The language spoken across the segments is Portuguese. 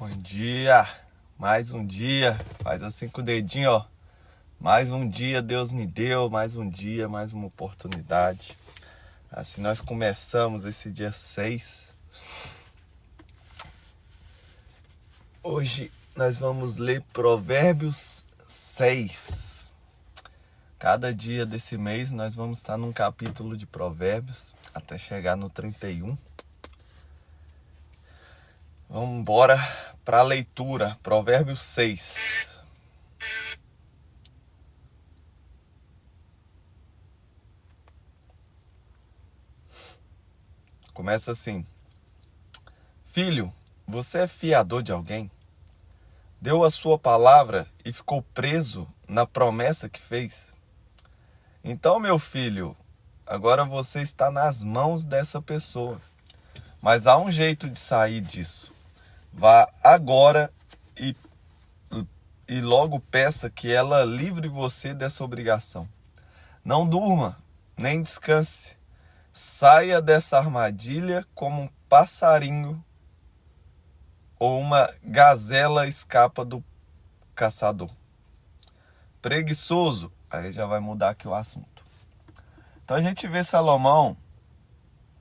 Bom dia, mais um dia, faz assim com o dedinho, ó. Mais um dia Deus me deu, mais um dia, mais uma oportunidade. Assim nós começamos esse dia 6. Hoje nós vamos ler Provérbios 6. Cada dia desse mês nós vamos estar num capítulo de Provérbios, até chegar no 31. Vamos embora para a leitura, Provérbios 6. Começa assim: Filho, você é fiador de alguém? Deu a sua palavra e ficou preso na promessa que fez? Então, meu filho, agora você está nas mãos dessa pessoa. Mas há um jeito de sair disso. Vá agora e logo peça que ela livre você dessa obrigação. Não durma, nem descanse. Saia dessa armadilha como um passarinho ou uma gazela escapa do caçador. Preguiçoso, aí já vai mudar aqui o assunto. Então a gente vê Salomão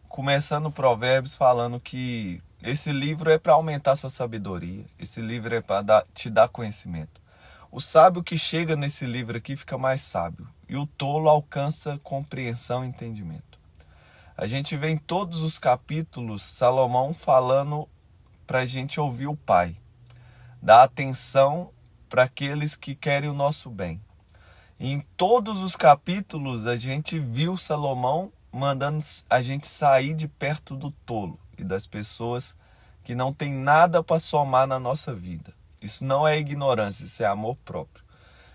começando Provérbios falando que esse livro é para aumentar sua sabedoria, esse livro é para te dar conhecimento. O sábio que chega nesse livro aqui fica mais sábio, e o tolo alcança compreensão e entendimento. A gente vê em todos os capítulos Salomão falando para a gente ouvir o Pai, dar atenção para aqueles que querem o nosso bem. E em todos os capítulos a gente viu Salomão mandando a gente sair de perto do tolo e das pessoas que não tem nada para somar na nossa vida. Isso não é ignorância, isso é amor próprio.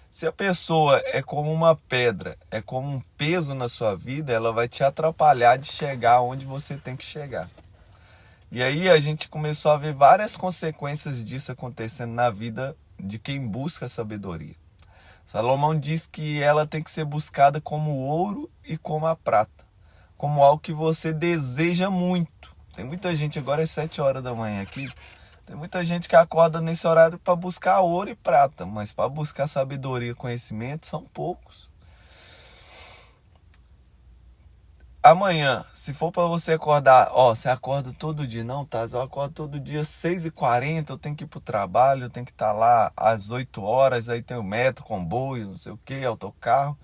Se a pessoa é como uma pedra, é como um peso na sua vida, ela vai te atrapalhar de chegar onde você tem que chegar. E aí a gente começou a ver várias consequências disso acontecendo na vida de quem busca sabedoria. Salomão diz que ela tem que ser buscada como o ouro e como a prata, como algo que você deseja muito. Tem muita gente, agora é 7 horas da manhã aqui, tem muita gente que acorda nesse horário para buscar ouro e prata, mas para buscar sabedoria e conhecimento são poucos. Amanhã, se for para você acordar, você acorda todo dia, não, Taz, eu acordo todo dia 6h40, eu tenho que ir pro trabalho, eu tenho que estar lá às 8 horas, aí tem o metro, comboio, não sei o que, autocarro,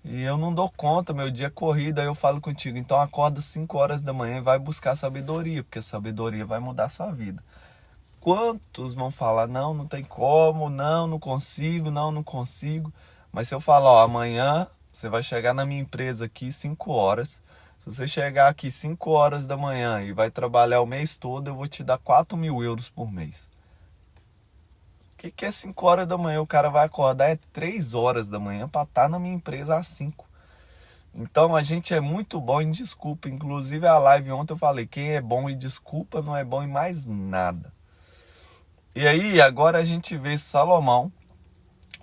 e eu não dou conta, meu dia é corrida, aí eu falo contigo, então acorda 5 horas da manhã e vai buscar sabedoria, porque a sabedoria vai mudar a sua vida. Quantos vão falar, não tem como, não consigo, não consigo, mas se eu falar, amanhã você vai chegar na minha empresa aqui 5 horas, se você chegar aqui 5 horas da manhã e vai trabalhar o mês todo, eu vou te dar 4.000 euros por mês. O que é 5 horas da manhã? O cara vai acordar 3 horas da manhã para estar na minha empresa às 5. Então a gente é muito bom em desculpa. Inclusive a live ontem eu falei, quem é bom em desculpa não é bom em mais nada. E aí agora a gente vê Salomão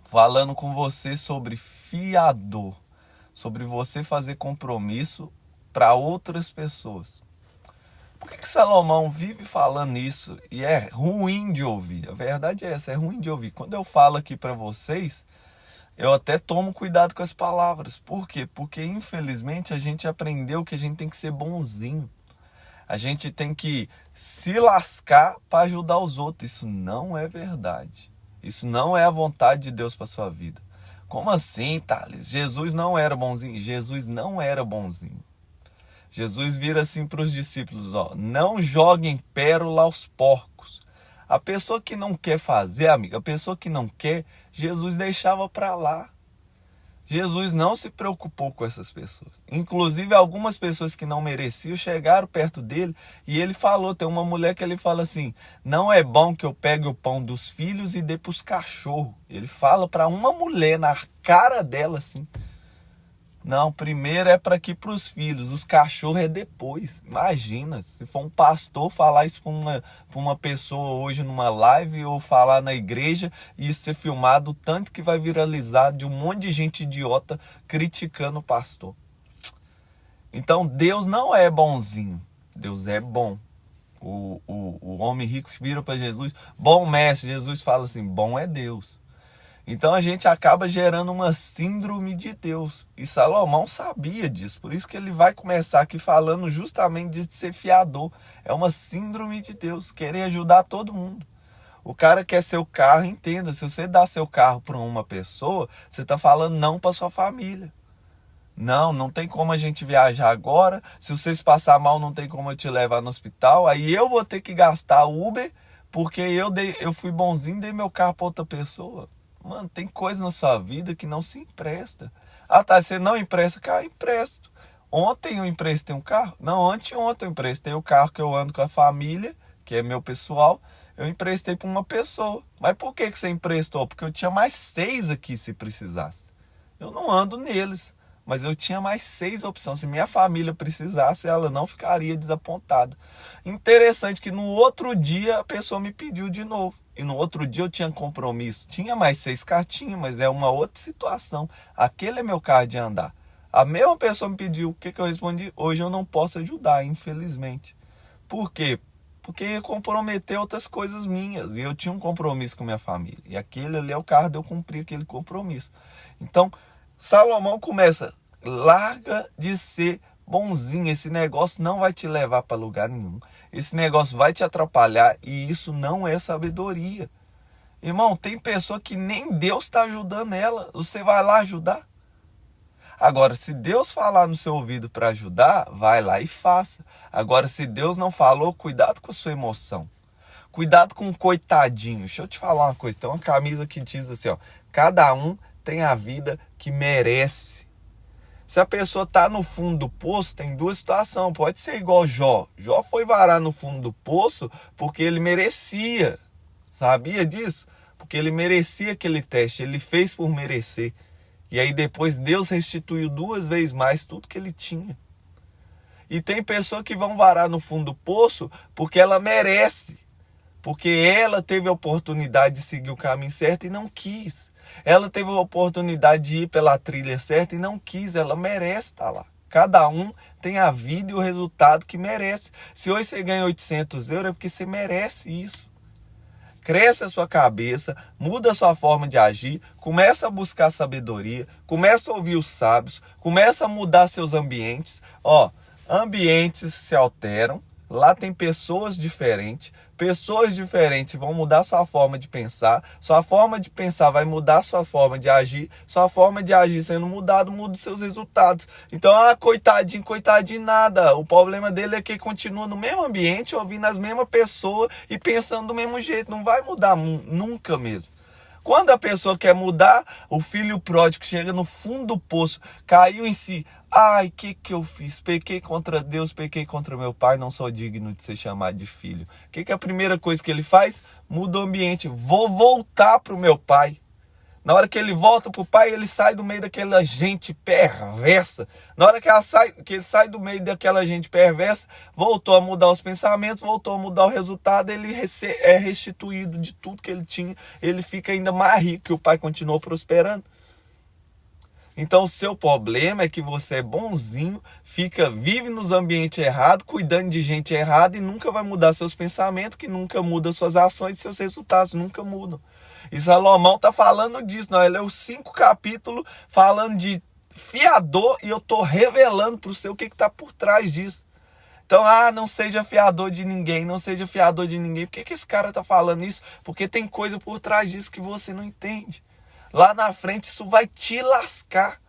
falando com você sobre fiador, sobre você fazer compromisso para outras pessoas. Por que Salomão vive falando isso e é ruim de ouvir? A verdade é essa, é ruim de ouvir. Quando eu falo aqui para vocês, eu até tomo cuidado com as palavras. Por quê? Porque infelizmente a gente aprendeu que a gente tem que ser bonzinho. A gente tem que se lascar para ajudar os outros. Isso não é verdade. Isso não é a vontade de Deus para sua vida. Como assim, Thales? Jesus não era bonzinho? Jesus não era bonzinho. Jesus vira assim para os discípulos, não joguem pérola aos porcos. A pessoa que não quer fazer, amiga, a pessoa que não quer, Jesus deixava para lá. Jesus não se preocupou com essas pessoas. Inclusive, algumas pessoas que não mereciam chegaram perto dele e ele falou, tem uma mulher que ele fala assim, não é bom que eu pegue o pão dos filhos e dê para os cachorros. Ele fala para uma mulher na cara dela assim, não, primeiro é para aqui para os filhos, os cachorros é depois. Imagina, se for um pastor falar isso para uma pessoa hoje numa live ou falar na igreja e isso ser filmado, tanto que vai viralizar de um monte de gente idiota criticando o pastor. Então Deus não é bonzinho, Deus é bom. O homem rico vira para Jesus, bom mestre. Jesus fala assim, bom é Deus. Então a gente acaba gerando uma síndrome de Deus. E Salomão sabia disso. Por isso que ele vai começar aqui falando justamente de ser fiador. É uma síndrome de Deus, querer ajudar todo mundo. O cara quer seu carro, entenda. Se você dá seu carro para uma pessoa, você está falando não para sua família. Não, não tem como a gente viajar agora. Se vocês passar mal, não tem como eu te levar no hospital. Aí eu vou ter que gastar Uber porque eu fui bonzinho e dei meu carro para outra pessoa. Mano, tem coisa na sua vida que não se empresta. Ah, tá, você não empresta carro? Empresto. Ontem eu emprestei um carro? Não, anteontem eu emprestei o carro que eu ando com a família, que é meu pessoal. Eu emprestei para uma pessoa. Mas por que você emprestou? Porque eu tinha mais 6 aqui se precisasse. Eu não ando neles, mas eu tinha mais 6 opções. Se minha família precisasse, ela não ficaria desapontada. Interessante que no outro dia a pessoa me pediu de novo. E no outro dia eu tinha compromisso. Tinha mais 6 cartinhas, mas é uma outra situação. Aquele é meu carro de andar. A mesma pessoa me pediu, o que eu respondi? Hoje eu não posso ajudar, infelizmente. Por quê? Porque ia comprometer outras coisas minhas. E eu tinha um compromisso com minha família. E aquele ali é o carro de eu cumprir aquele compromisso. Então, Salomão começa, larga de ser bonzinho. Esse negócio não vai te levar para lugar nenhum. Esse negócio vai te atrapalhar e isso não é sabedoria. Irmão, tem pessoa que nem Deus está ajudando ela. Você vai lá ajudar? Agora, se Deus falar no seu ouvido para ajudar, vai lá e faça. Agora, se Deus não falou, cuidado com a sua emoção. Cuidado com o coitadinho. Deixa eu te falar uma coisa. Tem uma camisa que diz assim, ó, cada um tem a vida que merece. Se a pessoa está no fundo do poço, tem duas situações. Pode ser igual Jó. Jó foi varar no fundo do poço porque ele merecia. Sabia disso? Porque ele merecia aquele teste. Ele fez por merecer. E aí depois Deus restituiu 2 vezes mais tudo que ele tinha. E tem pessoas que vão varar no fundo do poço porque ela merece. Porque ela teve a oportunidade de seguir o caminho certo e não quis. Ela teve a oportunidade de ir pela trilha certa e não quis. Ela merece estar lá. Cada um tem a vida e o resultado que merece. Se hoje você ganha 800 euros é porque você merece isso. Cresce a sua cabeça, muda a sua forma de agir, começa a buscar sabedoria, começa a ouvir os sábios, começa a mudar seus ambientes. Ambientes se alteram, lá tem pessoas diferentes vão mudar sua forma de pensar vai mudar sua forma de agir, sua forma de agir sendo mudado, muda os seus resultados. Então, coitadinho nada, o problema dele é que ele continua no mesmo ambiente, ouvindo as mesmas pessoas e pensando do mesmo jeito, não vai mudar nunca mesmo. Quando a pessoa quer mudar, o filho pródigo chega no fundo do poço, caiu em si. Ai, que eu fiz? Pequei contra Deus, pequei contra meu pai, não sou digno de ser chamado de filho. O que é a primeira coisa que ele faz? Muda o ambiente. Vou voltar para o meu pai. Na hora que ele volta para o pai, ele sai do meio daquela gente perversa. Na hora que ele sai do meio daquela gente perversa, voltou a mudar os pensamentos, voltou a mudar o resultado, ele é restituído de tudo que ele tinha. Ele fica ainda mais rico, que o pai continuou prosperando. Então o seu problema é que você é bonzinho, vive nos ambientes errados, cuidando de gente errada e nunca vai mudar seus pensamentos, que nunca muda suas ações e seus resultados nunca mudam. E Salomão está falando disso, não? Ele é os 5 capítulos falando de fiador e eu estou revelando para você o que está por trás disso. Então, não seja fiador de ninguém, não seja fiador de ninguém. Por que esse cara está falando isso? Porque tem coisa por trás disso que você não entende. Lá na frente isso vai te lascar.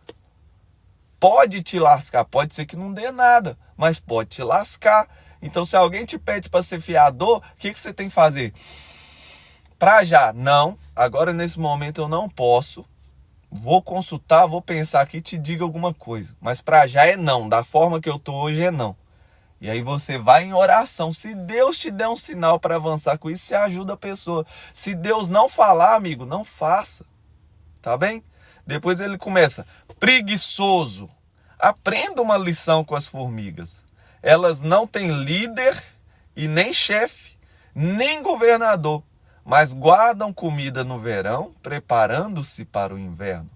Pode te lascar, pode ser que não dê nada, mas pode te lascar. Então se alguém te pede para ser fiador, o que você tem que fazer? Para já, não, agora nesse momento eu não posso. Vou consultar, vou pensar aqui e te digo alguma coisa. Mas para já é não, da forma que eu tô hoje é não. E aí você vai em oração. Se Deus te der um sinal para avançar com isso, você ajuda a pessoa. Se Deus não falar, amigo, não faça. Tá bem? Depois ele começa, preguiçoso. Aprenda uma lição com as formigas. Elas não têm líder e nem chefe, nem governador, mas guardam comida no verão, preparando-se para o inverno.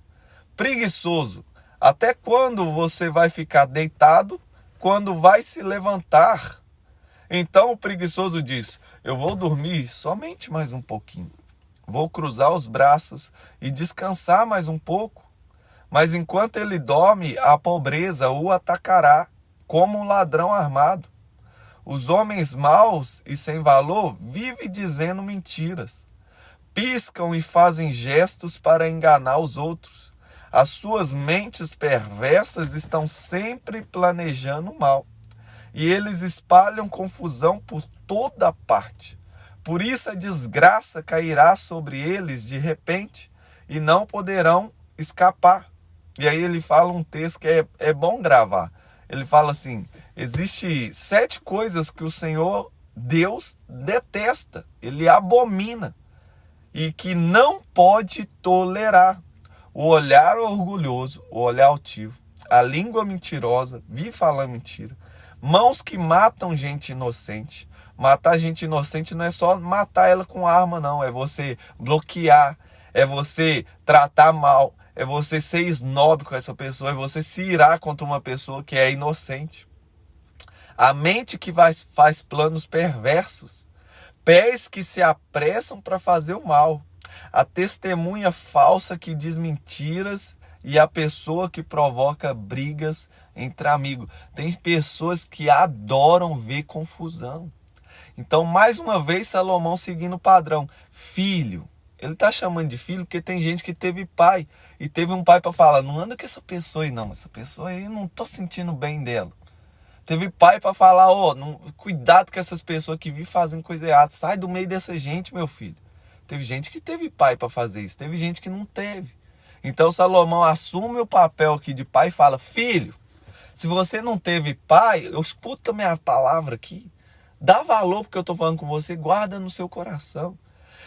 Preguiçoso. Até quando você vai ficar deitado? Quando vai se levantar? Então o preguiçoso diz: eu vou dormir somente mais um pouquinho. Vou cruzar os braços e descansar mais um pouco. Mas enquanto ele dorme, a pobreza o atacará como um ladrão armado. Os homens maus e sem valor vivem dizendo mentiras. Piscam e fazem gestos para enganar os outros. As suas mentes perversas estão sempre planejando o mal. E eles espalham confusão por toda parte. Por isso a desgraça cairá sobre eles de repente e não poderão escapar. E aí ele fala um texto que é bom gravar. Ele fala assim: existe 7 coisas que o Senhor Deus detesta, ele abomina e que não pode tolerar: o olhar orgulhoso, o olhar altivo, a língua mentirosa, vive falando mentira, mãos que matam gente inocente. Matar gente inocente não é só matar ela com arma, não. É você bloquear, é você tratar mal, é você ser esnobe com essa pessoa, é você se irar contra uma pessoa que é inocente. A mente que faz planos perversos, pés que se apressam para fazer o mal, a testemunha falsa que diz mentiras e a pessoa que provoca brigas entre amigos. Tem pessoas que adoram ver confusão. Então, mais uma vez, Salomão seguindo o padrão. Filho. Ele está chamando de filho porque tem gente que teve pai. E teve um pai para falar: não anda com essa pessoa aí não. Essa pessoa aí, não estou sentindo bem dela. Teve pai para falar: cuidado com essas pessoas que vivem fazendo coisa errada. Sai do meio dessa gente, meu filho. Teve gente que teve pai para fazer isso. Teve gente que não teve. Então Salomão assume o papel aqui de pai e fala: filho, se você não teve pai, escuta minha palavra aqui. Dá valor porque eu estou falando com você, guarda no seu coração.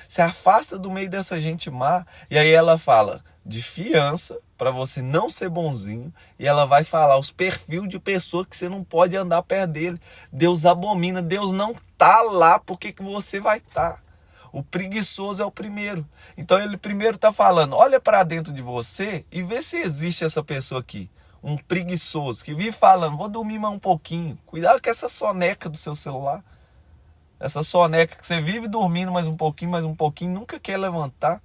Se afasta do meio dessa gente má. E aí ela fala de fiança, para você não ser bonzinho. E ela vai falar os perfis de pessoa que você não pode andar perto dele. Deus abomina, Deus não tá lá, por que você vai estar? O preguiçoso é o primeiro. Então ele primeiro está falando: olha para dentro de você e vê se existe essa pessoa aqui. Um preguiçoso que vive falando: vou dormir mais um pouquinho. Cuidado com essa soneca do seu celular. Essa soneca que você vive dormindo mais um pouquinho, nunca quer levantar.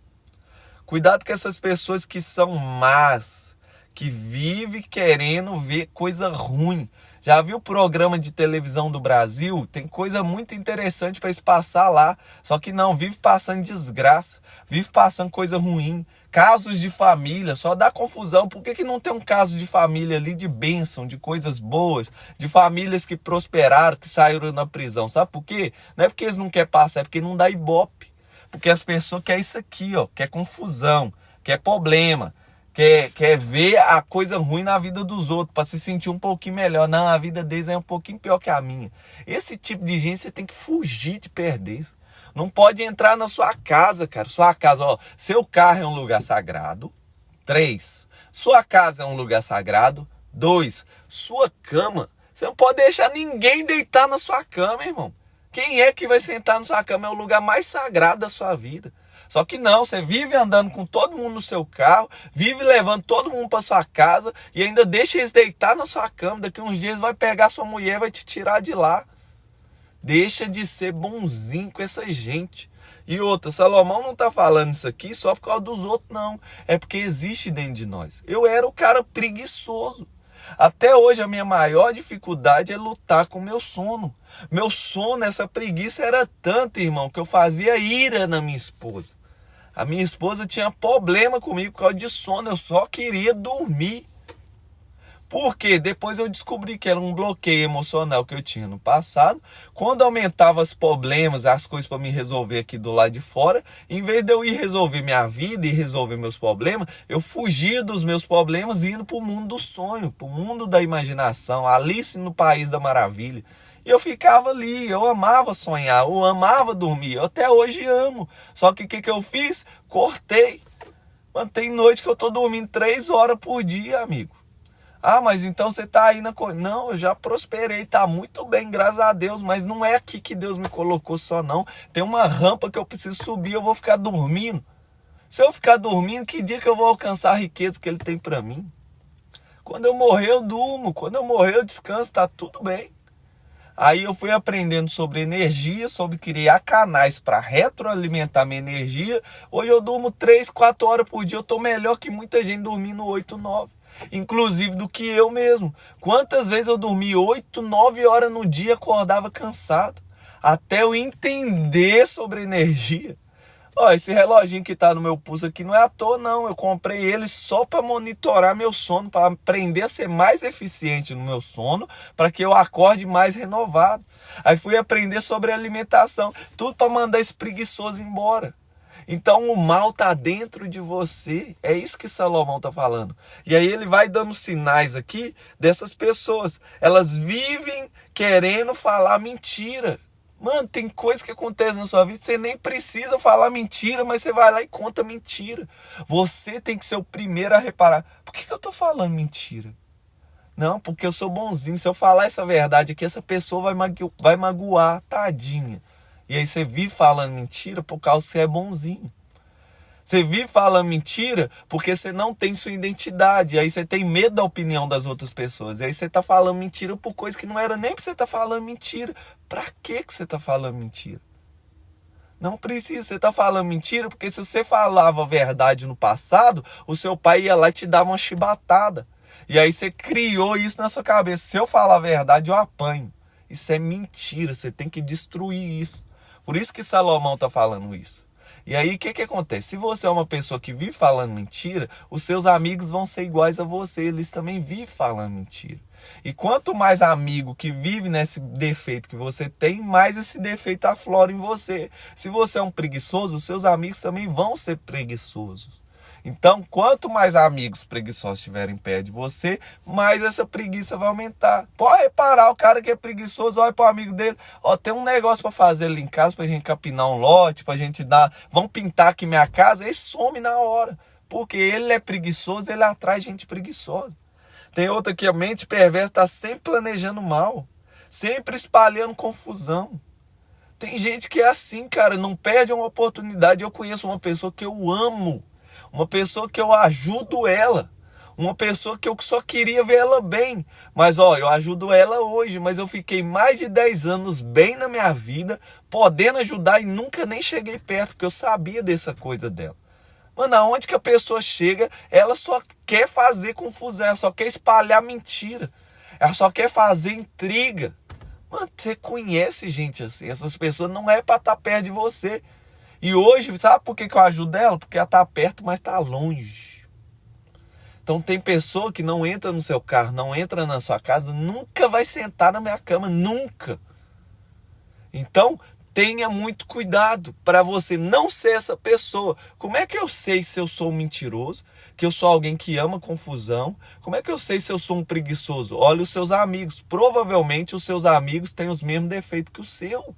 Cuidado com essas pessoas que são más, que vivem querendo ver coisa ruim. Já viu o programa de televisão do Brasil? Tem coisa muito interessante para se passar lá. Só que não, vive passando desgraça, vive passando coisa ruim. Casos de família, só dá confusão. Por que não tem um caso de família ali de bênção, de coisas boas, de famílias que prosperaram, que saíram da prisão? Sabe por quê? Não é porque eles não querem passar, é porque não dá ibope. Porque as pessoas querem isso aqui, quer confusão, quer problema, quer ver a coisa ruim na vida dos outros, para se sentir um pouquinho melhor. Não, a vida deles é um pouquinho pior que a minha. Esse tipo de gente você tem que fugir de perder. Não pode entrar na sua casa, cara. Sua casa, seu carro é um lugar sagrado. 3, sua casa é um lugar sagrado. 2, sua cama. Você não pode deixar ninguém deitar na sua cama, irmão. Quem é que vai sentar na sua cama? É o lugar mais sagrado da sua vida. Só que não, você vive andando com todo mundo no seu carro, vive levando todo mundo para sua casa e ainda deixa eles deitar na sua cama. Daqui uns dias vai pegar sua mulher e vai te tirar de lá. Deixa de ser bonzinho com essa gente. E outra, Salomão não está falando isso aqui só por causa dos outros, não. É porque existe dentro de nós. Eu era o cara preguiçoso. Até hoje a minha maior dificuldade é lutar com o meu sono. Meu sono, essa preguiça era tanta, irmão, que eu fazia ira na minha esposa. A minha esposa tinha problema comigo por causa de sono, eu só queria dormir. Porque depois eu descobri que era um bloqueio emocional que eu tinha no passado. Quando aumentava os problemas, as coisas para me resolver aqui do lado de fora, em vez de eu ir resolver minha vida e resolver meus problemas, eu fugia dos meus problemas indo para o mundo do sonho, para o mundo da imaginação, Alice no País da Maravilha. E eu ficava ali, eu amava sonhar, eu amava dormir, eu até hoje amo. Só que o que eu fiz? Cortei. Mano, tem noite que eu tô dormindo 3 horas por dia, amigo. Ah, mas então você tá aí na coisa. Não, eu já prosperei, tá muito bem, graças a Deus, mas não é aqui que Deus me colocou só não. Tem uma rampa que eu preciso subir, eu vou ficar dormindo. Se eu ficar dormindo, que dia que eu vou alcançar a riqueza que ele tem pra mim? Quando eu morrer, eu durmo. Quando eu morrer, eu descanso, tá tudo bem. Aí eu fui aprendendo sobre energia, sobre criar canais para retroalimentar minha energia. Hoje eu durmo 3, 4 horas por dia. Eu tô melhor que muita gente dormindo 8, 9. Inclusive do que eu mesmo. Quantas vezes eu dormi 8, 9 horas no dia, acordava cansado. Até eu entender sobre energia. Ó, esse reloginho que tá no meu pulso aqui não é à toa, não. Eu comprei ele só para monitorar meu sono, para aprender a ser mais eficiente no meu sono, para que eu acorde mais renovado. Aí fui aprender sobre alimentação, tudo para mandar esse preguiçoso embora. Então o mal tá dentro de você. É isso que Salomão tá falando. E aí ele vai dando sinais aqui dessas pessoas. Elas vivem querendo falar mentira. Mano, tem coisa que acontece na sua vida, você nem precisa falar mentira, mas você vai lá e conta mentira. Você tem que ser o primeiro a reparar. Por que eu tô falando mentira? Não, porque eu sou bonzinho. Se eu falar essa verdade aqui, essa pessoa vai magoar, tadinha. E aí você vive falando mentira por causa que você é bonzinho. Você vive falando mentira porque você não tem sua identidade. E aí você tem medo da opinião das outras pessoas. E aí você tá falando mentira por coisa que não era nem pra você tá falando mentira. Pra que você tá falando mentira? Não precisa, você tá falando mentira porque se você falava a verdade no passado, o seu pai ia lá e te dava uma chibatada. E aí você criou isso na sua cabeça. Se eu falar a verdade, eu apanho. Isso é mentira, você tem que destruir isso. Por isso que Salomão tá falando isso. E aí, o que acontece? Se você é uma pessoa que vive falando mentira, os seus amigos vão ser iguais a você. Eles também vivem falando mentira. E quanto mais amigo que vive nesse defeito que você tem, mais esse defeito aflora em você. Se você é um preguiçoso, os seus amigos também vão ser preguiçosos. Então, quanto mais amigos preguiçosos estiverem perto de você, mais essa preguiça vai aumentar. Pode reparar, o cara que é preguiçoso, olha para o amigo dele, ó, tem um negócio para fazer ali em casa, pra gente capinar um lote, pra gente dar, vamos pintar aqui minha casa, ele some na hora. Porque ele é preguiçoso, ele atrai gente preguiçosa. Tem outra que a mente perversa está sempre planejando mal, sempre espalhando confusão. Tem gente que é assim, cara, não perde uma oportunidade. Eu conheço uma pessoa que eu amo. Uma pessoa que eu ajudo ela. Uma pessoa que eu só queria ver ela bem. Mas ó, eu ajudo ela hoje, mas eu fiquei mais de 10 anos bem na minha vida, podendo ajudar e nunca nem cheguei perto, porque eu sabia dessa coisa dela. Mano, aonde que a pessoa chega, ela só quer fazer confusão, ela só quer espalhar mentira. Ela só quer fazer intriga. Mano, você conhece gente assim, essas pessoas não é pra estar perto de você. E hoje, sabe por que eu ajudo ela? Porque ela tá perto, mas tá longe. Então tem pessoa que não entra no seu carro, não entra na sua casa, nunca vai sentar na minha cama, nunca. Então, tenha muito cuidado para você não ser essa pessoa. Como é que eu sei se eu sou um mentiroso? Que eu sou alguém que ama confusão? Como é que eu sei se eu sou um preguiçoso? Olha os seus amigos. Provavelmente os seus amigos têm os mesmos defeitos que o seu.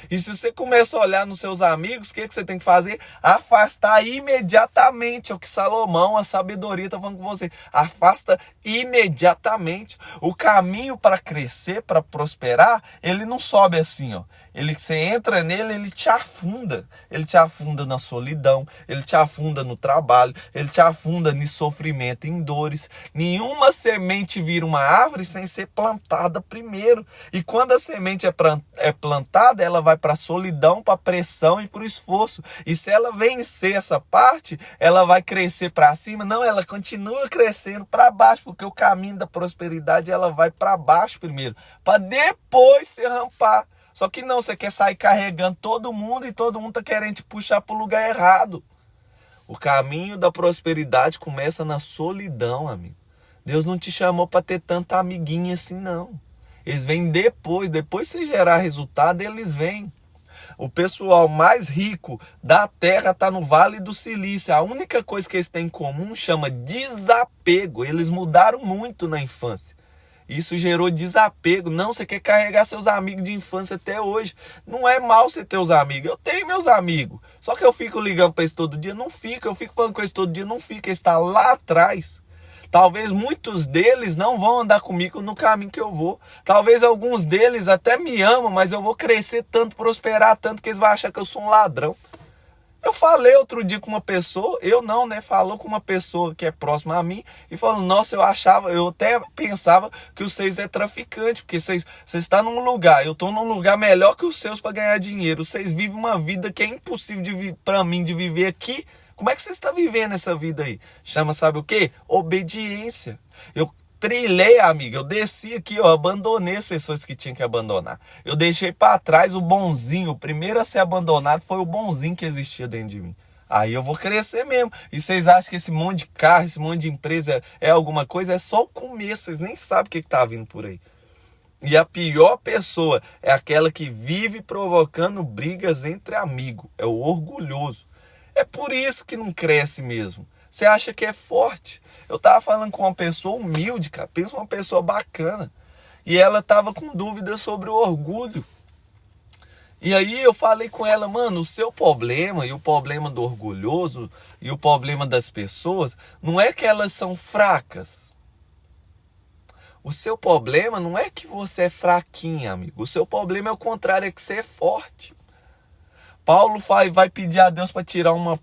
E se você começa a olhar nos seus amigos, o que você tem que fazer? Afastar imediatamente. É o que Salomão, a sabedoria, está falando com você. Afasta imediatamente. O caminho para crescer, para prosperar, ele não sobe assim, ó. Você entra nele, ele te afunda. Ele te afunda na solidão, ele te afunda no trabalho, ele te afunda em sofrimento, em dores. Nenhuma semente vira uma árvore sem ser plantada primeiro. E quando a semente é plantada, ela vai para a solidão, para a pressão e para o esforço. E se ela vencer essa parte, ela vai crescer para cima? Não, ela continua crescendo para baixo, porque o caminho da prosperidade ela vai para baixo primeiro, para depois se rampar. Só que não, você quer sair carregando todo mundo e todo mundo tá querendo te puxar para o lugar errado. O caminho da prosperidade começa na solidão, amigo. Deus não te chamou para ter tanta amiguinha assim, não. Eles vêm depois você gerar resultado, eles vêm. O pessoal mais rico da terra está no Vale do Silício. A única coisa que eles têm em comum chama desapego. Eles mudaram muito na infância. Isso gerou desapego. Não, você quer carregar seus amigos de infância até hoje. Não é mal você ter os amigos. Eu tenho meus amigos. Só que eu fico ligando para eles todo dia? Não fico. Eu fico falando com eles todo dia? Não fico. Eles estão lá atrás. Talvez muitos deles não vão andar comigo no caminho que eu vou. Talvez alguns deles até me amam, mas eu vou crescer tanto, prosperar tanto, que eles vão achar que eu sou um ladrão. Eu falei outro dia com uma pessoa, eu não, né? Falou com uma pessoa que é próxima a mim e falou, nossa, eu até pensava que vocês é traficante, porque vocês estão num lugar, eu estou num lugar melhor que os seus para ganhar dinheiro. Vocês vivem uma vida que é impossível para mim de viver aqui. Como é que você está vivendo essa vida aí? Chama, sabe o quê? Obediência. Eu trilhei, amiga, eu desci aqui, eu abandonei as pessoas que tinham que abandonar. Eu deixei para trás o bonzinho, o primeiro a ser abandonado foi o bonzinho que existia dentro de mim. Aí eu vou crescer mesmo. E vocês acham que esse monte de carro, esse monte de empresa é alguma coisa? É só o começo, vocês nem sabem o que tá vindo por aí. E a pior pessoa é aquela que vive provocando brigas entre amigos. É o orgulhoso. É por isso que não cresce mesmo. Você acha que é forte. Eu tava falando com uma pessoa humilde, cara. Pensa uma pessoa bacana. E ela tava com dúvidas sobre o orgulho. E aí eu falei com ela, mano, o seu problema e o problema do orgulhoso e o problema das pessoas não é que elas são fracas. O seu problema não é que você é fraquinha, amigo. O seu problema é o contrário, é que você é forte. Paulo vai pedir a Deus para tirar um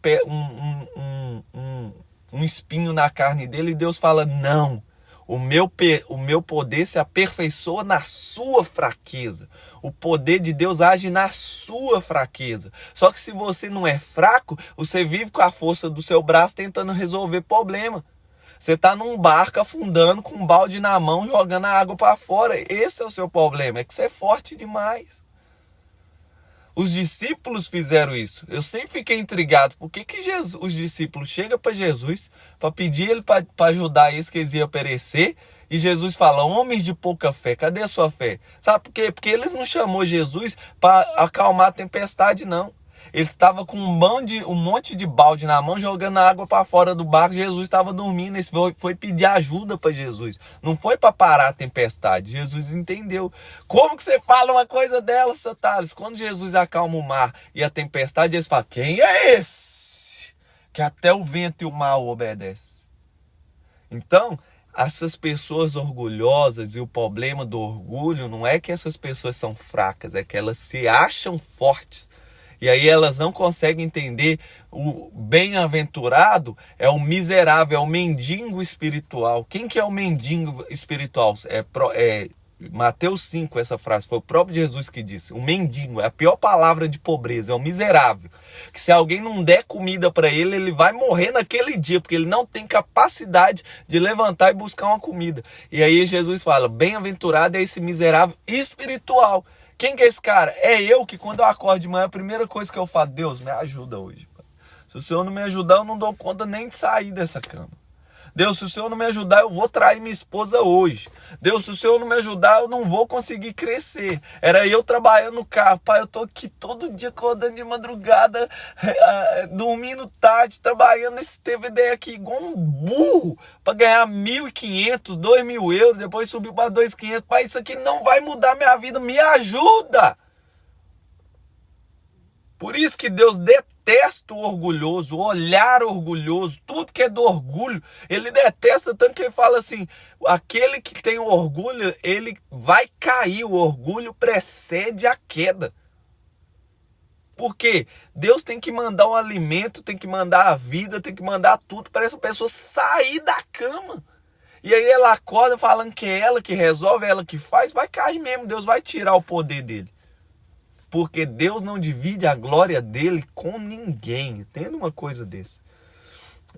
espinho na carne dele e Deus fala, não. O meu poder se aperfeiçoa na sua fraqueza. O poder de Deus age na sua fraqueza. Só que se você não é fraco, você vive com a força do seu braço tentando resolver problema. Você está num barco afundando com um balde na mão, jogando a água para fora. Esse é o seu problema, é que você é forte demais. Os discípulos fizeram isso. Eu sempre fiquei intrigado. Por que os discípulos chegam para Jesus para pedir ele para ajudar eles que eles iam perecer? E Jesus fala, homens de pouca fé, cadê a sua fé? Sabe por quê? Porque eles não chamou Jesus para acalmar a tempestade, não. Ele estava com um monte de balde na mão, jogando água para fora do barco. Jesus estava dormindo. Ele foi pedir ajuda para Jesus. Não foi para parar a tempestade. Jesus entendeu. Como que você fala uma coisa dela, seu Thales? Quando Jesus acalma o mar e a tempestade, eles falam, quem é esse? Que até o vento e o mar obedecem. Então, essas pessoas orgulhosas e o problema do orgulho não é que essas pessoas são fracas, é que elas se acham fortes. E aí elas não conseguem entender o bem-aventurado é o miserável, é o mendigo espiritual. Quem que é o mendigo espiritual? Mateus 5, essa frase, foi o próprio Jesus que disse. O mendigo é a pior palavra de pobreza, é o miserável. Que se alguém não der comida para ele, ele vai morrer naquele dia, porque ele não tem capacidade de levantar e buscar uma comida. E aí Jesus fala, bem-aventurado é esse miserável espiritual. Quem que é esse cara? É eu que quando eu acordo de manhã, a primeira coisa que eu falo, Deus, me ajuda hoje. Se o Senhor não me ajudar, eu não dou conta nem de sair dessa cama. Deus, se o Senhor não me ajudar, eu vou trair minha esposa hoje. Deus, se o Senhor não me ajudar, eu não vou conseguir crescer. Era eu trabalhando no carro. Pai, eu tô aqui todo dia acordando de madrugada, dormindo tarde, trabalhando nesse TVD aqui igual um burro para ganhar 1.500, 2.000 euros, depois subiu para 2.500. Pai, isso aqui não vai mudar minha vida, me ajuda! Por isso que Deus detesta o orgulhoso, o olhar orgulhoso, tudo que é do orgulho, ele detesta, tanto que ele fala assim, aquele que tem orgulho, ele vai cair, o orgulho precede a queda. Porque Deus tem que mandar o alimento, tem que mandar a vida, tem que mandar tudo para essa pessoa sair da cama. E aí ela acorda falando que é ela que resolve, é ela que faz, vai cair mesmo, Deus vai tirar o poder dele. Porque Deus não divide a glória dele com ninguém. Entenda uma coisa dessa.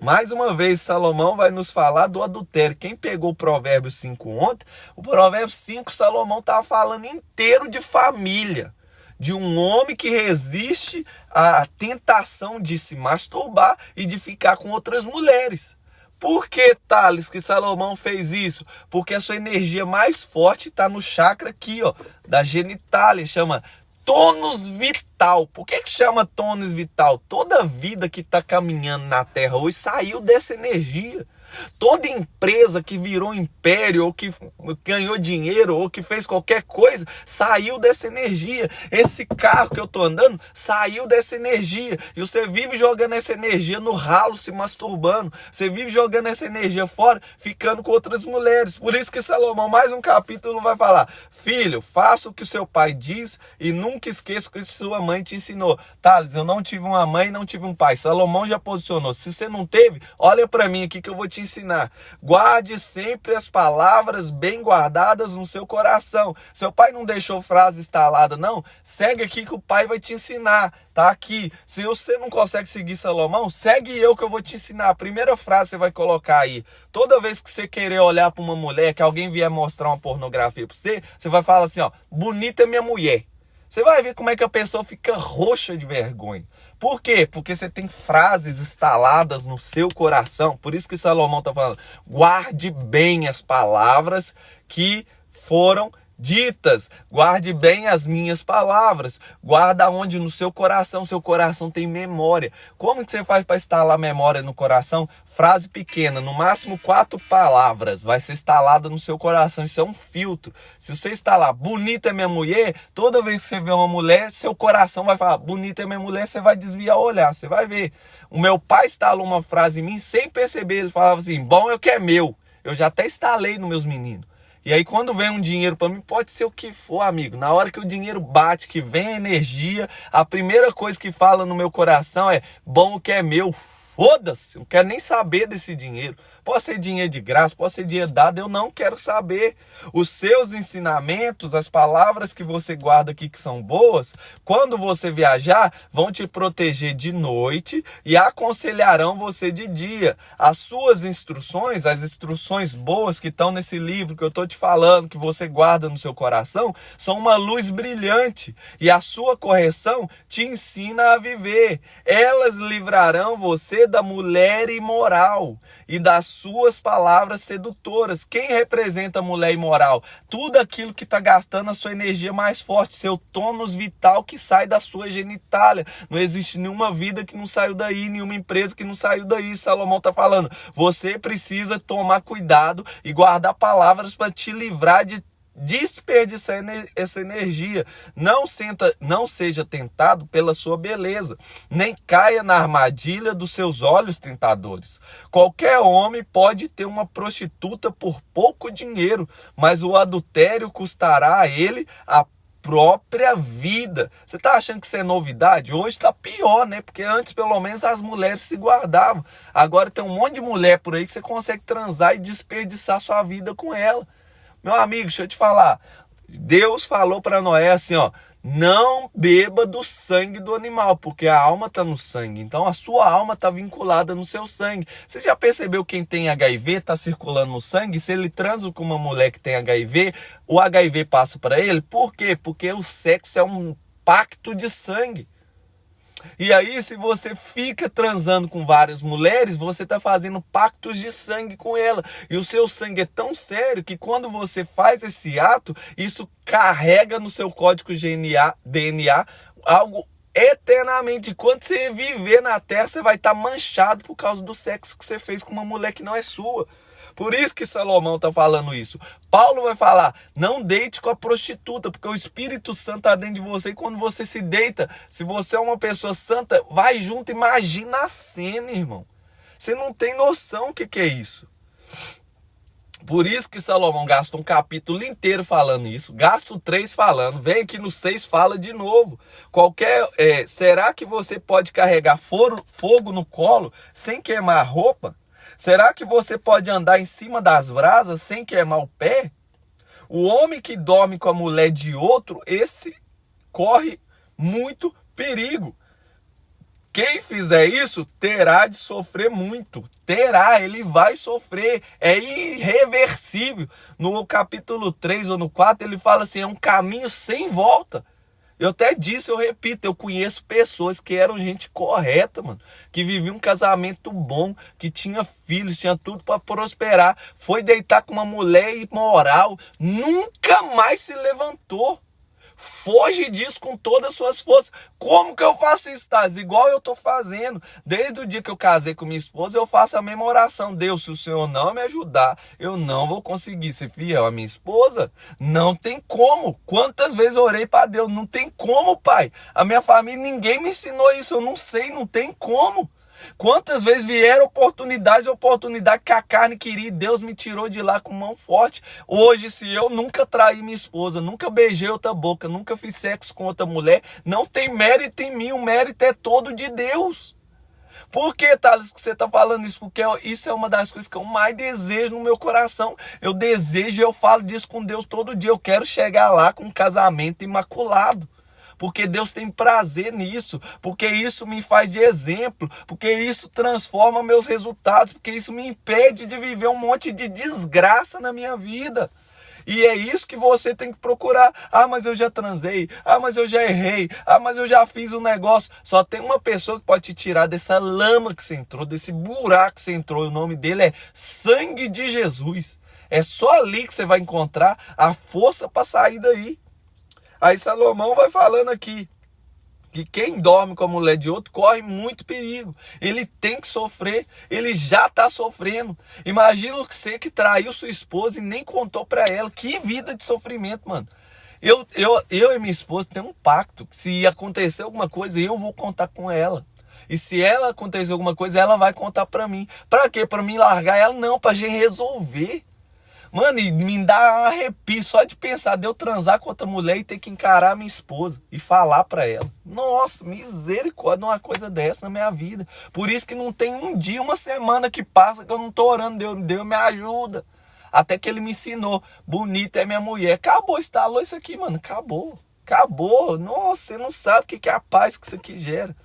Mais uma vez, Salomão vai nos falar do adultério. Quem pegou o Provérbios 5 ontem, o Provérbios 5, Salomão estava falando inteiro de família. De um homem que resiste à tentação de se masturbar e de ficar com outras mulheres. Por que, Thales, que Salomão fez isso? Porque a sua energia mais forte está no chakra aqui, ó, da genitália, chama tônus vital. Por que chama tônus vital? Toda vida que está caminhando na Terra hoje saiu dessa energia. Toda empresa que virou império, ou que ganhou dinheiro, ou que fez qualquer coisa, saiu dessa energia. Esse carro que eu tô andando saiu dessa energia. E você vive jogando essa energia no ralo, se masturbando. Você vive jogando essa energia fora, ficando com outras mulheres. Por isso que Salomão, mais um capítulo, vai falar: filho, faça o que o seu pai diz e nunca esqueça o que sua mãe te ensinou. Thales, eu não tive uma mãe, não tive um pai. Salomão já posicionou. Se você não teve, olha para mim aqui que eu vou te ensinar. Guarde sempre as palavras bem guardadas no seu coração. Seu pai não deixou frase instalada, não? Segue aqui que o pai vai te ensinar. Tá aqui. Se você não consegue seguir Salomão, segue eu que eu vou te ensinar. A primeira frase você vai colocar aí. Toda vez que você querer olhar para uma mulher, que alguém vier mostrar uma pornografia para você, você vai falar assim, ó: bonita é minha mulher. Você vai ver como é que a pessoa fica roxa de vergonha. Por quê? Porque você tem frases instaladas no seu coração. Por isso que Salomão está falando: guarde bem as palavras que foram ditas. Guarde bem as minhas palavras. Guarda onde? No seu coração. Seu coração tem memória. Como que você faz para instalar memória no coração? Frase pequena, no máximo 4 palavras. Vai ser instalada no seu coração. Isso é um filtro. Se você instalar bonita é minha mulher, toda vez que você vê uma mulher, seu coração vai falar bonita é minha mulher, você vai desviar o olhar. Você vai ver. O meu pai instalou uma frase em mim sem perceber. Ele falava assim: bom é o que é meu. Eu já até instalei nos meus meninos. E aí quando vem um dinheiro para mim, pode ser o que for, amigo. Na hora que o dinheiro bate, que vem a energia, a primeira coisa que fala no meu coração é: bom o que é meu. Foda-se, não quero nem saber desse dinheiro. Pode ser dinheiro de graça, pode ser dinheiro dado, eu não quero saber. Os seus ensinamentos, as palavras que você guarda aqui que são boas, quando você viajar, vão te proteger de noite e aconselharão você de dia. As suas instruções, as instruções boas que estão nesse livro que eu estou te falando, que você guarda no seu coração, são uma luz brilhante. E a sua correção te ensina a viver. Elas livrarão você da mulher imoral e das suas palavras sedutoras. Quem representa a mulher imoral? Tudo aquilo que está gastando a sua energia mais forte, seu tônus vital que sai da sua genitália. Não existe nenhuma vida que não saiu daí, nenhuma empresa que não saiu daí. Salomão está falando: você precisa tomar cuidado e guardar palavras para te livrar de desperdiçar essa energia. Não seja tentado pela sua beleza, nem caia na armadilha dos seus olhos tentadores. Qualquer homem pode ter uma prostituta por pouco dinheiro, mas o adultério custará a ele a própria vida. Você tá achando que isso é novidade? Hoje tá pior, né? Porque antes pelo menos as mulheres se guardavam. Agora tem um monte de mulher por aí que você consegue transar e desperdiçar sua vida com ela. Meu amigo, deixa eu te falar. Deus falou para Noé assim, ó: não beba do sangue do animal, porque a alma está no sangue. Então a sua alma está vinculada no seu sangue. Você já percebeu quem tem HIV está circulando no sangue? Se ele transa com uma mulher que tem HIV, o HIV passa para ele. Por quê? Porque o sexo é um pacto de sangue. E aí, se você fica transando com várias mulheres, você está fazendo pactos de sangue com ela. E o seu sangue é tão sério que quando você faz esse ato, isso carrega no seu código DNA algo eternamente. Quando você viver na Terra, você vai estar manchado por causa do sexo que você fez com uma mulher que não é sua. Por isso que Salomão está falando isso. Paulo vai falar: não deite com a prostituta, porque o Espírito Santo está dentro de você. E quando você se deita, se você é uma pessoa santa, vai junto, imagina a cena, irmão. Você não tem noção o que é isso. Por isso que Salomão gasta um capítulo inteiro falando isso, gasta o 3 falando, vem aqui no 6 fala de novo. Será que você pode carregar fogo no colo sem queimar a roupa? Será que você pode andar em cima das brasas sem queimar o pé? O homem que dorme com a mulher de outro, esse corre muito perigo. Quem fizer isso terá de sofrer muito. Ele vai sofrer. É irreversível. No capítulo 3 ou no 4 ele fala assim: é um caminho sem volta. Eu até disse, eu repito, eu conheço pessoas que eram gente correta, mano, que viviam um casamento bom, que tinha filhos, tinha tudo para prosperar, foi deitar com uma mulher imoral, nunca mais se levantou. Foge disso com todas as suas forças. Como que eu faço isso, Thales? Igual eu tô fazendo. Desde o dia que eu casei com minha esposa, eu faço a mesma oração. Deus, se o Senhor não me ajudar, eu não vou conseguir ser fiel à minha esposa. Não tem como. Quantas vezes eu orei para Deus? Não tem como, pai. A minha família, ninguém me ensinou isso. Eu não sei, não tem como. Quantas vezes vieram oportunidades que a carne queria e Deus me tirou de lá com mão forte. Hoje, se eu nunca traí minha esposa, nunca beijei outra boca, nunca fiz sexo com outra mulher, não tem mérito em mim, o mérito é todo de Deus. Por que, Thales, que você está falando isso? Porque isso é uma das coisas que eu mais desejo no meu coração. Eu desejo e eu falo disso com Deus todo dia. Eu quero chegar lá com um casamento imaculado. Porque Deus tem prazer nisso, porque isso me faz de exemplo, porque isso transforma meus resultados, porque isso me impede de viver um monte de desgraça na minha vida. E é isso que você tem que procurar. Ah, mas eu já transei. Ah, mas eu já errei. Ah, mas eu já fiz um negócio. Só tem uma pessoa que pode te tirar dessa lama que você entrou, desse buraco que você entrou. O nome dele é sangue de Jesus. É só ali que você vai encontrar a força para sair daí. Aí Salomão vai falando aqui que quem dorme com a mulher de outro corre muito perigo. Ele tem que sofrer, ele já está sofrendo. Imagina você que traiu sua esposa e nem contou para ela. Que vida de sofrimento, mano. Eu e minha esposa tem um pacto que se acontecer alguma coisa, eu vou contar com ela. E se ela acontecer alguma coisa, ela vai contar para mim. Para quê? Para mim largar ela? Não, para gente resolver. Mano, e me dá um arrepio só de pensar de eu transar com outra mulher e ter que encarar a minha esposa e falar pra ela. Nossa, misericórdia, uma coisa dessa na minha vida. Por isso que não tem um dia, uma semana que passa que eu não tô orando. Deus me ajuda. Até que ele me ensinou. Bonita é minha mulher. Acabou, instalou isso aqui, mano. Acabou. Acabou. Nossa, você não sabe o que é a paz que isso aqui gera.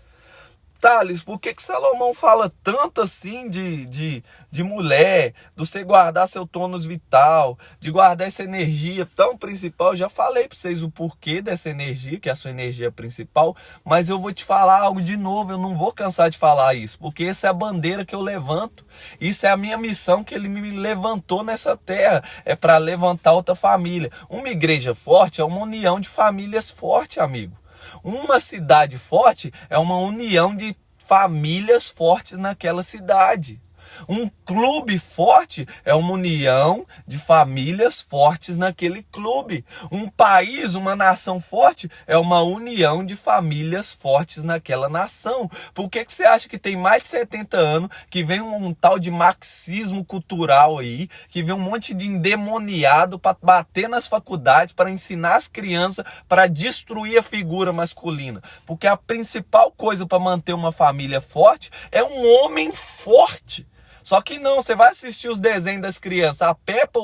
Thales, por que Salomão fala tanto assim de mulher, de você guardar seu tônus vital, de guardar essa energia tão principal? Eu já falei para vocês o porquê dessa energia, que é a sua energia principal, mas eu vou te falar algo de novo, eu não vou cansar de falar isso, porque essa é a bandeira que eu levanto, isso é a minha missão que ele me levantou nessa terra, é para levantar outra família. Uma igreja forte é uma união de famílias forte, amigo. Uma cidade forte é uma união de famílias fortes naquela cidade. Um clube forte é uma união de famílias fortes naquele clube. Um país, uma nação forte é uma união de famílias fortes naquela nação. Por que você acha que tem mais de 70 anos que vem um tal de marxismo cultural aí, que vem um monte de endemoniado para bater nas faculdades, para ensinar as crianças, para destruir a figura masculina? Porque a principal coisa para manter uma família forte é um homem forte. Só que não, você vai assistir os desenhos das crianças. A Peppa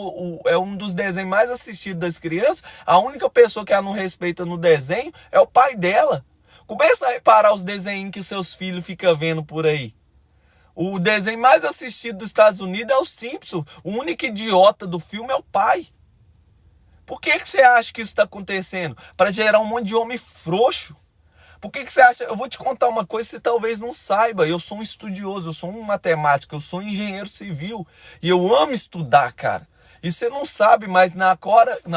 é um dos desenhos mais assistidos das crianças. A única pessoa que ela não respeita no desenho é o pai dela. Começa a reparar os desenhos que seus filhos ficam vendo por aí. O desenho mais assistido dos Estados Unidos é o Simpsons. O único idiota do filme é o pai. Por que você acha que isso está acontecendo? Para gerar um monte de homem frouxo. Por que você acha? Eu vou te contar uma coisa que você talvez não saiba. Eu sou um estudioso, eu sou um matemático, eu sou um engenheiro civil. E eu amo estudar, cara. E você não sabe, mas na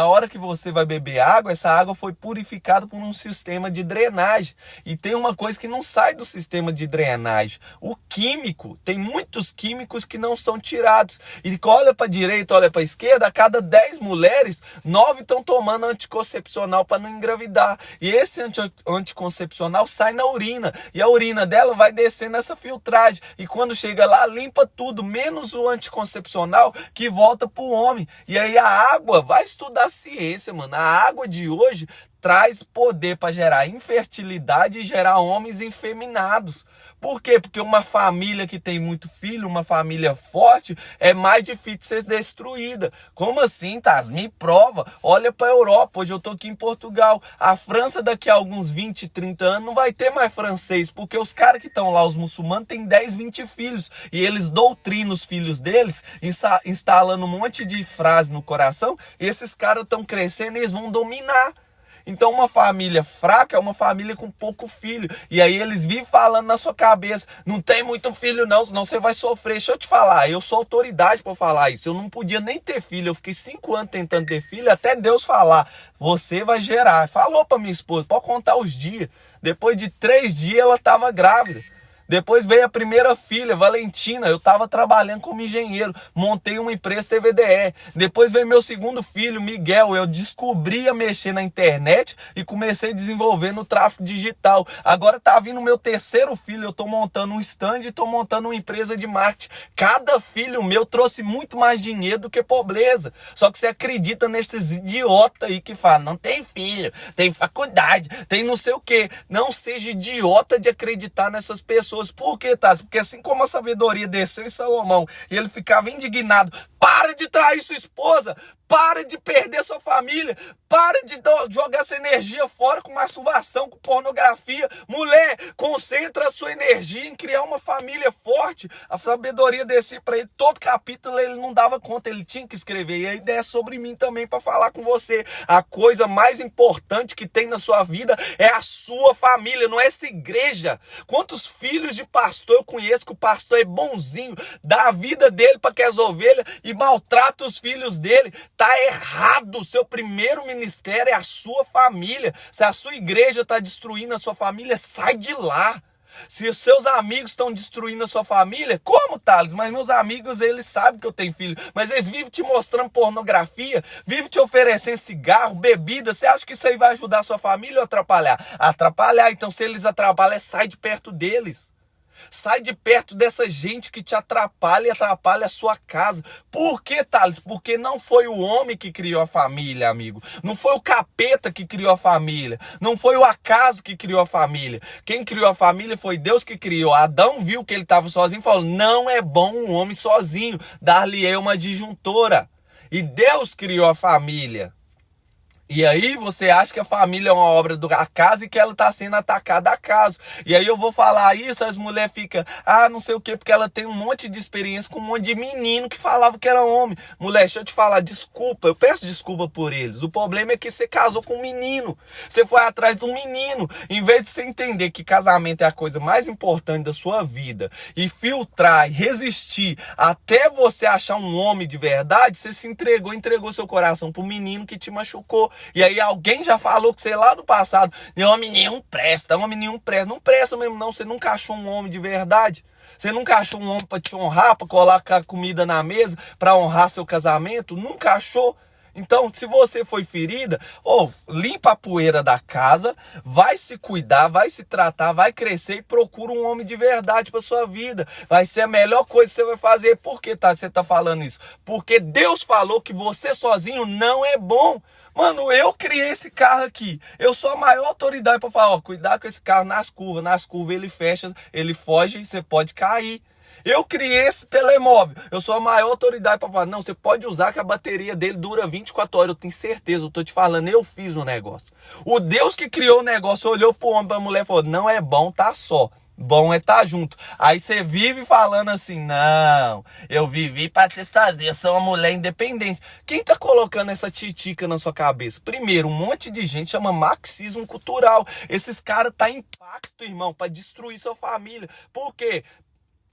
hora que você vai beber água, essa água foi purificada por um sistema de drenagem. E tem uma coisa que não sai do sistema de drenagem. O químico. Tem muitos químicos que não são tirados. E olha para a direita, olha para a esquerda, a cada 10 mulheres, 9 estão tomando anticoncepcional para não engravidar. E esse anticoncepcional sai na urina. E a urina dela vai descer nessa filtragem. E quando chega lá, limpa tudo, menos o anticoncepcional que volta para o homem. E aí a água, vai estudar ciência, mano. A água de hoje traz poder para gerar infertilidade e gerar homens infeminados. Por quê? Porque uma família que tem muito filho, uma família forte, é mais difícil de ser destruída. Como assim, Taz? Me prova. Olha para a Europa. Hoje eu tô aqui em Portugal. A França daqui a alguns 20, 30 anos não vai ter mais francês, porque os caras que estão lá, os muçulmanos, têm 10, 20 filhos. E eles doutrinam os filhos deles, instalando um monte de frase no coração, e esses caras estão crescendo e eles vão dominar. Então uma família fraca é uma família com pouco filho. E aí eles vivem falando na sua cabeça, não tem muito filho não, senão você vai sofrer. Deixa eu te falar, eu sou autoridade para falar isso. Eu não podia nem ter filho, eu fiquei 5 anos tentando ter filho, até Deus falar, você vai gerar. Falou para minha esposa, pode contar os dias. Depois de 3 dias ela estava grávida. Depois veio a primeira filha, Valentina. Eu estava trabalhando como engenheiro, montei uma empresa TVDE. Depois veio meu segundo filho, Miguel. Eu descobri a mexer na internet e comecei a desenvolver no tráfego digital. Agora tá vindo meu terceiro filho. Eu tô montando um stand e tô montando uma empresa de marketing. Cada filho meu trouxe muito mais dinheiro do que pobreza. Só que você acredita nesses idiotas aí que falam, não tem filho, tem faculdade, tem não sei o quê. Não seja idiota de acreditar nessas pessoas. Por quê, Tati? Porque assim como a sabedoria desceu em Salomão e ele ficava indignado, para de trair sua esposa, para de perder sua família, para de jogar sua energia fora com masturbação, com pornografia. Mulher, concentra a sua energia em criar uma família forte. A sabedoria descia para ele, todo capítulo ele não dava conta, ele tinha que escrever. E a ideia é sobre mim também para falar com você. A coisa mais importante que tem na sua vida é a sua família, não é essa igreja. Quantos filhos de pastor eu conheço que o pastor é bonzinho, dá a vida dele para que as ovelhas e maltrata os filhos dele. Tá errado. O seu primeiro ministério é a sua família. Se a sua igreja está destruindo a sua família, sai de lá. Se os seus amigos estão destruindo a sua família, como, Thales? Mas meus amigos, eles sabem que eu tenho filho, mas eles vivem te mostrando pornografia, vivem te oferecendo cigarro, bebida. Você acha que isso aí vai ajudar a sua família ou atrapalhar? Atrapalhar. Então, se eles atrapalham, sai de perto deles. Sai de perto dessa gente que te atrapalha e atrapalha a sua casa. Por que, Thales? Porque não foi o homem que criou a família, amigo. Não foi o capeta que criou a família. Não foi o acaso que criou a família. Quem criou a família foi Deus que criou. Adão viu que ele estava sozinho e falou, não é bom um homem sozinho. Dar-lhe-ei uma disjuntora. E Deus criou a família. E aí você acha que a família é uma obra do acaso e que ela está sendo atacada acaso. E aí eu vou falar isso, as mulheres ficam, não sei o quê, porque ela tem um monte de experiência com um monte de menino que falava que era homem. Mulher, deixa eu te falar, desculpa, eu peço desculpa por eles. O problema é que você casou com um menino. Você foi atrás de um menino. Em vez de você entender que casamento é a coisa mais importante da sua vida e filtrar e resistir até você achar um homem de verdade, você se entregou seu coração para um menino que te machucou. E aí alguém já falou que, sei lá, no passado, homem nenhum presta, homem nenhum presta. Não presta mesmo não, você nunca achou um homem de verdade. Você nunca achou um homem para te honrar, para colocar comida na mesa, para honrar seu casamento? Nunca achou. Então, se você foi ferida, limpa a poeira da casa, vai se cuidar, vai se tratar, vai crescer e procura um homem de verdade para sua vida. Vai ser a melhor coisa que você vai fazer. Por que você tá falando isso? Porque Deus falou que você sozinho não é bom. Mano, eu criei esse carro aqui. Eu sou a maior autoridade para falar, cuidar com esse carro nas curvas. Nas curvas ele fecha, ele foge, você pode cair. Eu criei esse telemóvel. Eu sou a maior autoridade para falar, não, você pode usar que a bateria dele dura 24 horas. Eu tenho certeza, eu tô te falando, eu fiz o negócio. O Deus que criou o negócio olhou pro homem, pra mulher e falou, não é bom, tá só. Bom é estar junto. Aí você vive falando assim, não, eu vivi para ser sozinha, eu sou uma mulher independente. Quem tá colocando essa titica na sua cabeça? Primeiro, um monte de gente chama marxismo cultural. Esses caras tá em pacto, irmão, para destruir sua família. Por quê?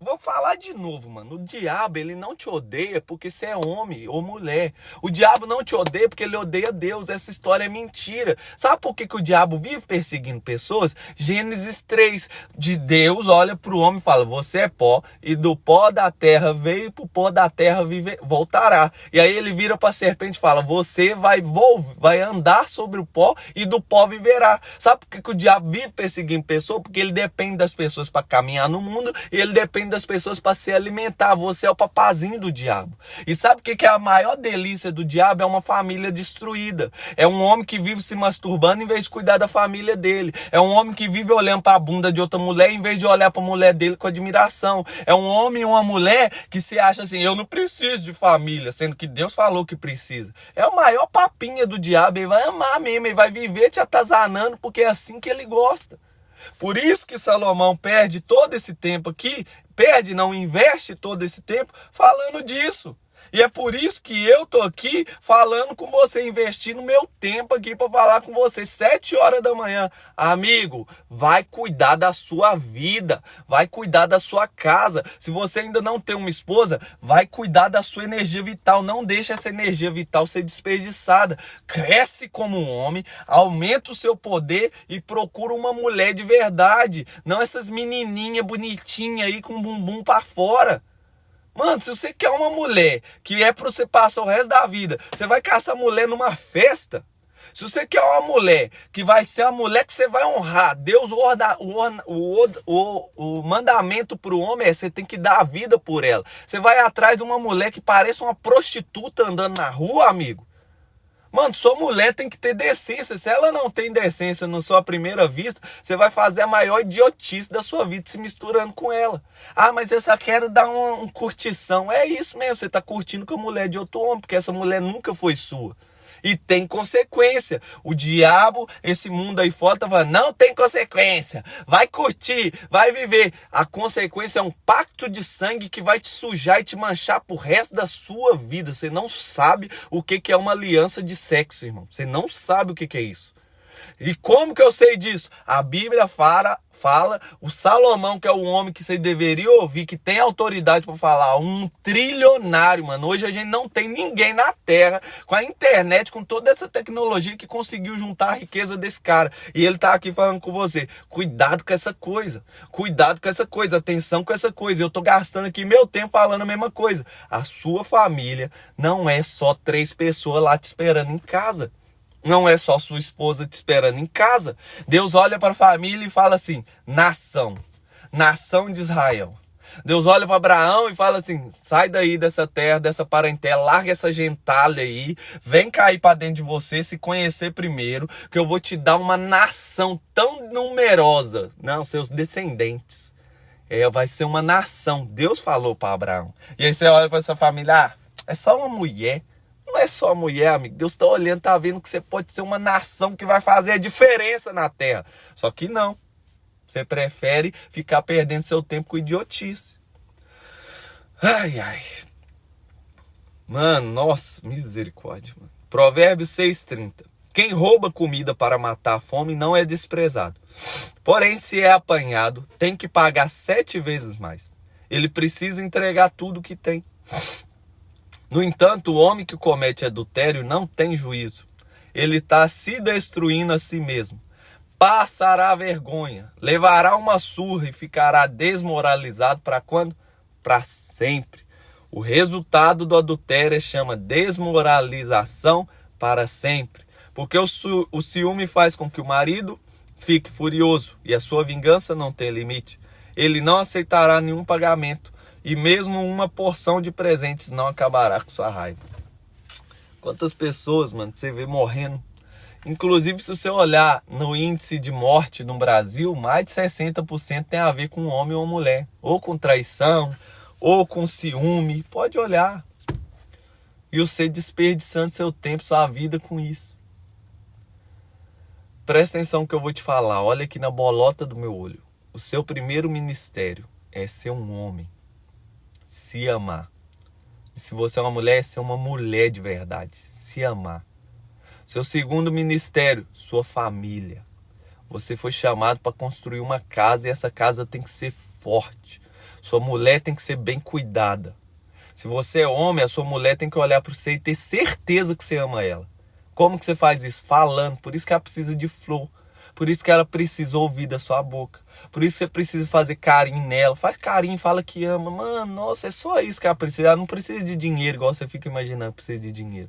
Vou falar de novo, mano. O diabo, ele não te odeia porque você é homem ou mulher. O diabo não te odeia porque ele odeia Deus. Essa história é mentira. Sabe por que o diabo vive perseguindo pessoas? Gênesis 3. De Deus olha para o homem e fala, você é pó e do pó da terra veio e pro pó da terra voltará. E aí ele vira para a serpente e fala, você vai andar sobre o pó e do pó viverá. Sabe por que o diabo vive perseguindo pessoas? Porque ele depende das pessoas para caminhar no mundo e ele depende das pessoas para se alimentar. Você é o papazinho do diabo. E sabe o que é a maior delícia do diabo? É uma família destruída. É um homem que vive se masturbando em vez de cuidar da família dele. É um homem que vive olhando para a bunda de outra mulher em vez de olhar para a mulher dele com admiração. É um homem e uma mulher que se acha assim, eu não preciso de família, sendo que Deus falou que precisa. É a maior papinha do diabo. Ele vai amar mesmo, ele vai viver te atazanando porque é assim que ele gosta. Por isso que Salomão perde todo esse tempo aqui, investe todo esse tempo falando disso. E é por isso que eu tô aqui falando com você, investindo meu tempo aqui para falar com você, 7 horas da manhã. Amigo, vai cuidar da sua vida, vai cuidar da sua casa. Se você ainda não tem uma esposa, vai cuidar da sua energia vital. Não deixe essa energia vital ser desperdiçada. Cresce como um homem, aumenta o seu poder e procura uma mulher de verdade. Não essas menininhas bonitinhas aí com o bumbum para fora. Mano, se você quer uma mulher que é pra você passar o resto da vida, você vai caçar mulher numa festa? Se você quer uma mulher que vai ser a mulher que você vai honrar, Deus, o mandamento pro homem é você tem que dar a vida por ela. Você vai atrás de uma mulher que pareça uma prostituta andando na rua, amigo? Mano, sua mulher tem que ter decência. Se ela não tem decência na sua primeira vista, você vai fazer a maior idiotice da sua vida se misturando com ela. Ah, mas eu só quero dar um curtição. É isso mesmo, você tá curtindo com a mulher de outro homem, porque essa mulher nunca foi sua. E tem consequência. O diabo, esse mundo aí fora, tá falando, não tem consequência. Vai curtir, vai viver. A consequência é um pacto de sangue que vai te sujar e te manchar pro resto da sua vida. Você não sabe o que é uma aliança de sexo, irmão. Você não sabe o que é isso. E como que eu sei disso? A Bíblia fala, o Salomão, que é o homem que você deveria ouvir, que tem autoridade para falar, um trilionário, mano. Hoje a gente não tem ninguém na Terra, com a internet, com toda essa tecnologia, que conseguiu juntar a riqueza desse cara. E ele tá aqui falando com você, cuidado com essa coisa, cuidado com essa coisa, atenção com essa coisa. Eu tô gastando aqui meu tempo falando a mesma coisa. A sua família não é só 3 pessoas lá te esperando em casa. Não é só sua esposa te esperando em casa. Deus olha para a família e fala assim, nação de Israel. Deus olha para Abraão e fala assim, sai daí dessa terra, dessa parentela, larga essa gentalha aí, vem cair para dentro de você, se conhecer primeiro, que eu vou te dar uma nação tão numerosa. Não, seus descendentes. Vai ser uma nação. Deus falou para Abraão. E aí você olha para essa família, é só uma mulher. Não é só mulher, amigo. Deus está olhando, está vendo que você pode ser uma nação que vai fazer a diferença na terra. Só que não. Você prefere ficar perdendo seu tempo com idiotice. Ai, ai. Mano, nossa, misericórdia. Mano. Provérbios 6,30. Quem rouba comida para matar a fome não é desprezado. Porém, se é apanhado, tem que pagar 7 vezes mais. Ele precisa entregar tudo o que tem. No entanto, o homem que comete adultério não tem juízo. Ele está se destruindo a si mesmo. Passará vergonha, levará uma surra e ficará desmoralizado para quando? Para sempre. O resultado do adultério chama desmoralização para sempre. Porque o ciúme faz com que o marido fique furioso e a sua vingança não tem limite. Ele não aceitará nenhum pagamento. E mesmo uma porção de presentes não acabará com sua raiva. Quantas pessoas, mano, você vê morrendo. Inclusive, se você olhar no índice de morte no Brasil, mais de 60% tem a ver com um homem ou mulher. Ou com traição, ou com ciúme. Pode olhar. E você desperdiçando seu tempo, sua vida com isso. Presta atenção no que eu vou te falar. Olha aqui na bolota do meu olho. O seu primeiro ministério é ser um homem. Se amar. E se você é uma mulher, é ser uma mulher de verdade. Se amar. Seu segundo ministério, sua família. Você foi chamado para construir uma casa e essa casa tem que ser forte. Sua mulher tem que ser bem cuidada. Se você é homem, a sua mulher tem que olhar para você e ter certeza que você ama ela. Como que você faz isso? Falando. Por isso que ela precisa de flor. Por isso que ela precisa ouvir da sua boca. Por isso que você precisa fazer carinho nela. Faz carinho, fala que ama. Mano, nossa, é só isso que ela precisa. Ela não precisa de dinheiro, igual você fica imaginando que precisa de dinheiro.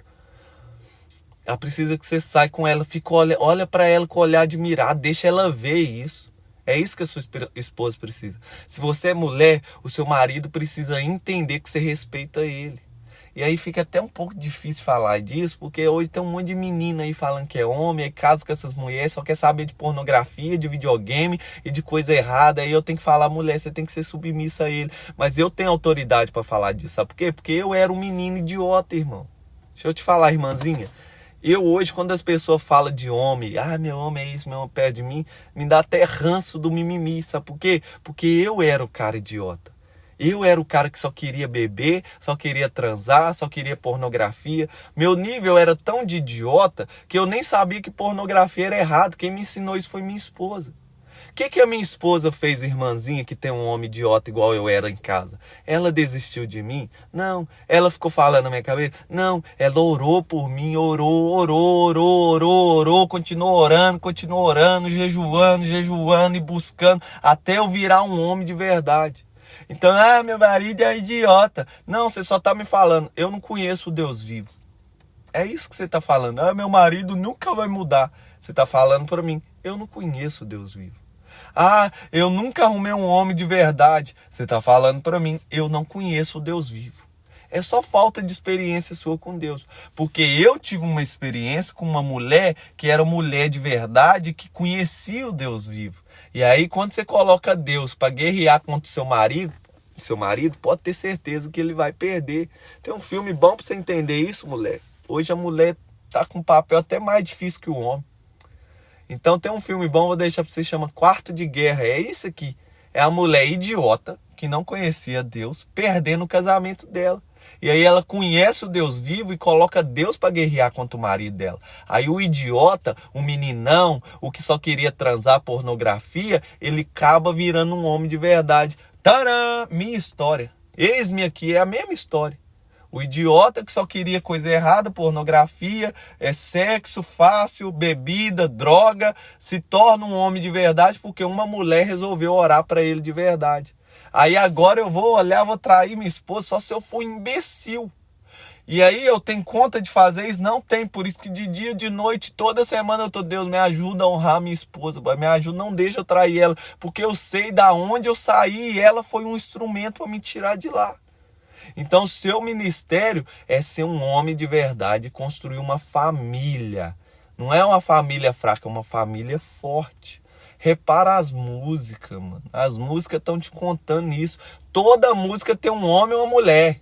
Ela precisa que você saia com ela, fica, olha para ela com o olhar admirado, deixa ela ver isso. É isso que a sua esposa precisa. Se você é mulher, o seu marido precisa entender que você respeita ele. E aí fica até um pouco difícil falar disso, porque hoje tem um monte de menina aí falando que é homem, aí casa com essas mulheres, só quer saber de pornografia, de videogame e de coisa errada. Aí eu tenho que falar, mulher, você tem que ser submissa a ele. Mas eu tenho autoridade para falar disso, sabe por quê? Porque eu era um menino idiota, irmão. Deixa eu te falar, irmãzinha. Eu hoje, quando as pessoas falam de homem, meu homem é isso, meu homem perto de mim, me dá até ranço do mimimi, sabe por quê? Porque eu era o cara idiota. Eu era o cara que só queria beber, só queria transar, só queria pornografia. Meu nível era tão de idiota que eu nem sabia que pornografia era errado. Quem me ensinou isso foi minha esposa. O que a minha esposa fez, irmãzinha, que tem um homem idiota igual eu era em casa? Ela desistiu de mim? Não. Ela ficou falando na minha cabeça? Não. Ela orou por mim, orou, continuou orando, jejuando e buscando, até eu virar um homem de verdade. Então, meu marido é idiota. Não, você só tá me falando. Eu não conheço o Deus vivo. É isso que você tá falando. Meu marido nunca vai mudar. Você tá falando pra mim. Eu não conheço o Deus vivo. Eu nunca arrumei um homem de verdade. Você tá falando pra mim. Eu não conheço o Deus vivo. É só falta de experiência sua com Deus. Porque eu tive uma experiência com uma mulher que era mulher de verdade, que conhecia o Deus vivo. E aí, quando você coloca Deus para guerrear contra o seu marido, pode ter certeza que ele vai perder. Tem um filme bom para você entender isso, mulher. Hoje a mulher tá com um papel até mais difícil que o homem. Então tem um filme bom, vou deixar para você, chama Quarto de Guerra. É isso aqui. É a mulher idiota, que não conhecia Deus, perdendo o casamento dela. E aí ela conhece o Deus vivo e coloca Deus para guerrear contra o marido dela. Aí o idiota, o meninão, o que só queria transar pornografia, ele acaba virando um homem de verdade. Tcharam! Minha história. Eis-me aqui, é a mesma história. O idiota que só queria coisa errada, pornografia, sexo fácil, bebida, droga, se torna um homem de verdade porque uma mulher resolveu orar para ele de verdade. Aí agora eu vou olhar, vou trair minha esposa só se eu for imbecil. E aí eu tenho conta de fazer isso? Não tem, por isso que de dia, de noite, toda semana eu tô, Deus, me ajuda a honrar minha esposa, me ajuda, não deixa eu trair ela, porque eu sei da onde eu saí e ela foi um instrumento para me tirar de lá. Então, seu ministério é ser um homem de verdade, construir uma família. Não é uma família fraca, é uma família forte. Repara as músicas, mano. As músicas estão te contando isso. Toda música tem um homem ou uma mulher.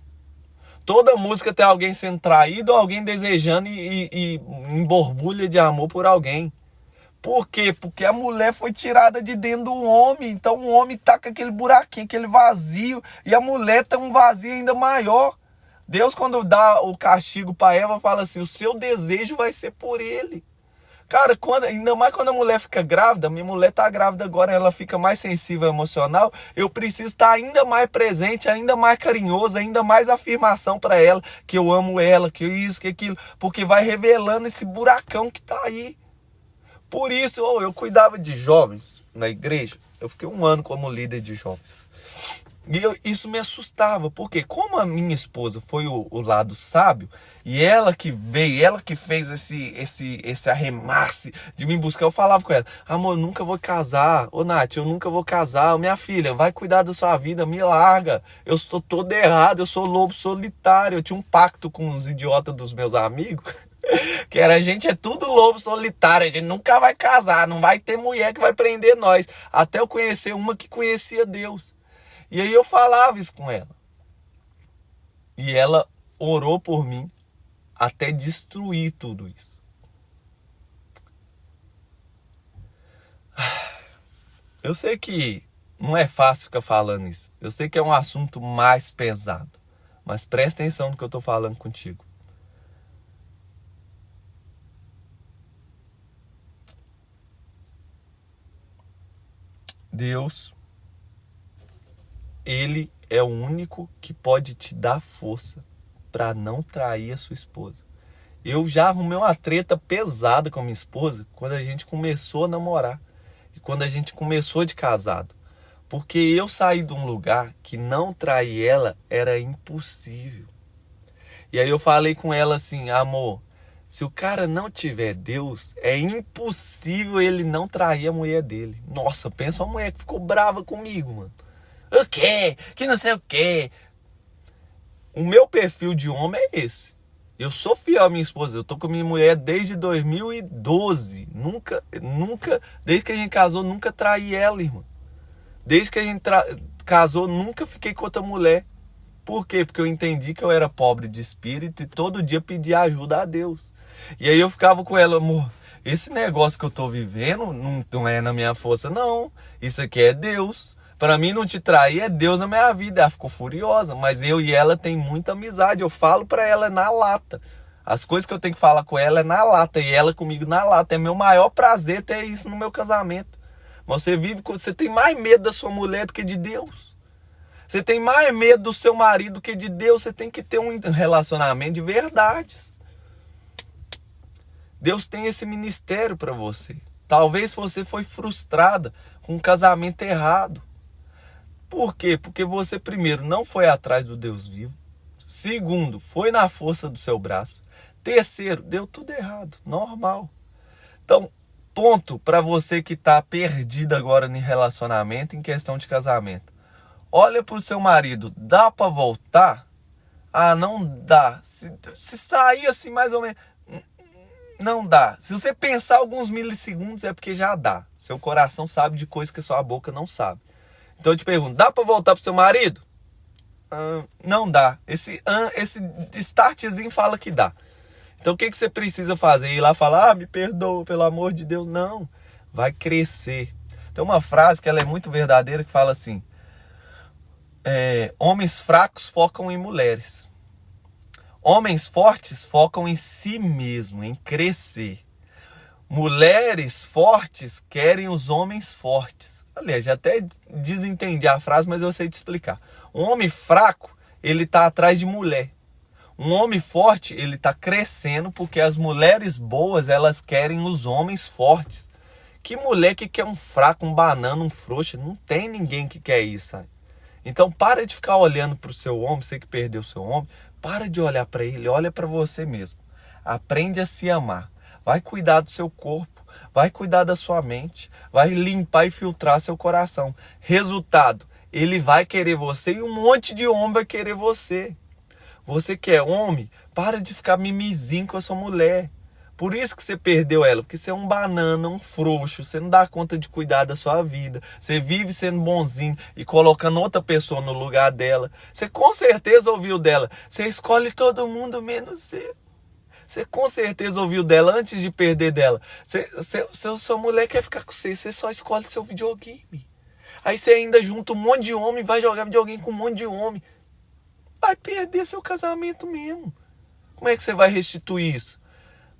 Toda música tem alguém sendo traído ou alguém desejando e em borbulha de amor por alguém. Por quê? Porque a mulher foi tirada de dentro do homem. Então o homem tá com aquele buraquinho, aquele vazio. E a mulher tem um vazio ainda maior. Deus, quando dá o castigo para Eva, fala assim, o seu desejo vai ser por ele. Cara, ainda mais quando a mulher fica grávida, minha mulher tá grávida agora, ela fica mais sensível emocional, eu preciso estar ainda mais presente, ainda mais carinhoso, ainda mais afirmação para ela, que eu amo ela, que isso, que aquilo, porque vai revelando esse buracão que tá aí. Por isso, eu cuidava de jovens na igreja, eu fiquei 1 ano como líder de jovens. E isso me assustava, porque como a minha esposa foi o lado sábio, e ela que veio, ela que fez esse arremasse de me buscar, eu falava com ela, amor, eu nunca vou casar, Nath, eu nunca vou casar, minha filha, vai cuidar da sua vida, me larga, eu estou todo errado, eu sou lobo solitário, eu tinha um pacto com os idiotas dos meus amigos, que era, a gente é tudo lobo solitário, a gente nunca vai casar, não vai ter mulher que vai prender nós, até eu conhecer uma que conhecia Deus. E aí eu falava isso com ela. E ela orou por mim até destruir tudo isso. Eu sei que não é fácil ficar falando isso. Eu sei que é um assunto mais pesado. Mas presta atenção no que eu estou falando contigo. Deus, Ele é o único que pode te dar força para não trair a sua esposa. Eu já arrumei uma treta pesada com a minha esposa quando a gente começou a namorar e quando a gente começou de casado. Porque eu saí de um lugar que não trair ela era impossível. E aí eu falei com ela assim, amor, se o cara não tiver Deus, é impossível ele não trair a mulher dele. Nossa, pensa uma mulher que ficou brava comigo, mano. O quê? Que não sei o quê. O meu perfil de homem é esse. Eu sou fiel à minha esposa. Eu tô com a minha mulher desde 2012. Nunca, desde que a gente casou, nunca traí ela, irmão. Desde que a gente casou, nunca fiquei com outra mulher. Por quê? Porque eu entendi que eu era pobre de espírito e todo dia pedia ajuda a Deus. E aí eu ficava com ela, amor, esse negócio que eu tô vivendo não é na minha força, não. Isso aqui é Deus. Pra mim não te trair é Deus na minha vida. Ela ficou furiosa, mas eu e ela tem muita amizade. Eu falo pra ela na lata. As coisas que eu tenho que falar com ela é na lata e ela comigo na lata. É meu maior prazer ter isso no meu casamento. Mas você tem mais medo da sua mulher do que de Deus. Você tem mais medo do seu marido do que de Deus. Você tem que ter um relacionamento de verdades. Deus tem esse ministério para você. Talvez você foi frustrada com um casamento errado. Por quê? Porque você, primeiro, não foi atrás do Deus vivo. Segundo, foi na força do seu braço. Terceiro, deu tudo errado. Normal. Então, ponto para você que está perdido agora em relacionamento, em questão de casamento. Olha para o seu marido. Dá para voltar? Ah, não dá. Se sair assim mais ou menos... Não dá. Se você pensar alguns milissegundos é porque já dá. Seu coração sabe de coisas que sua boca não sabe. Então eu te pergunto, dá para voltar pro seu marido? Não dá. Esse startzinho fala que dá. Então o que você precisa fazer? Ir lá falar, me perdoa, pelo amor de Deus. Não. Vai crescer. Tem uma frase que ela é muito verdadeira que fala assim, homens fracos focam em mulheres. Homens fortes focam em si mesmo, em crescer. Mulheres fortes querem os homens fortes. Aliás, já até desentendi a frase, mas eu sei te explicar. Um homem fraco, ele está atrás de mulher. Um homem forte, ele está crescendo porque as mulheres boas, elas querem os homens fortes. Que mulher que quer um fraco, um banana, um frouxo? Não tem ninguém que quer isso, sabe? Então para de ficar olhando para o seu homem, você que perdeu o seu homem, para de olhar para ele, olha para você mesmo. Aprende a se amar. Vai cuidar do seu corpo, vai cuidar da sua mente, vai limpar e filtrar seu coração. Resultado, ele vai querer você e um monte de homem vai querer você. Você que é homem, para de ficar mimizinho com a sua mulher. Por isso que você perdeu ela, porque você é um banana, um frouxo, você não dá conta de cuidar da sua vida. Você vive sendo bonzinho e colocando outra pessoa no lugar dela. Você com certeza ouviu dela, você escolhe todo mundo menos eu. Você com certeza ouviu dela antes de perder dela. Sua mulher quer ficar com você, você só escolhe seu videogame. Aí você ainda junta um monte de homem, vai jogar videogame com um monte de homem. Vai perder seu casamento mesmo. Como é que você vai restituir isso?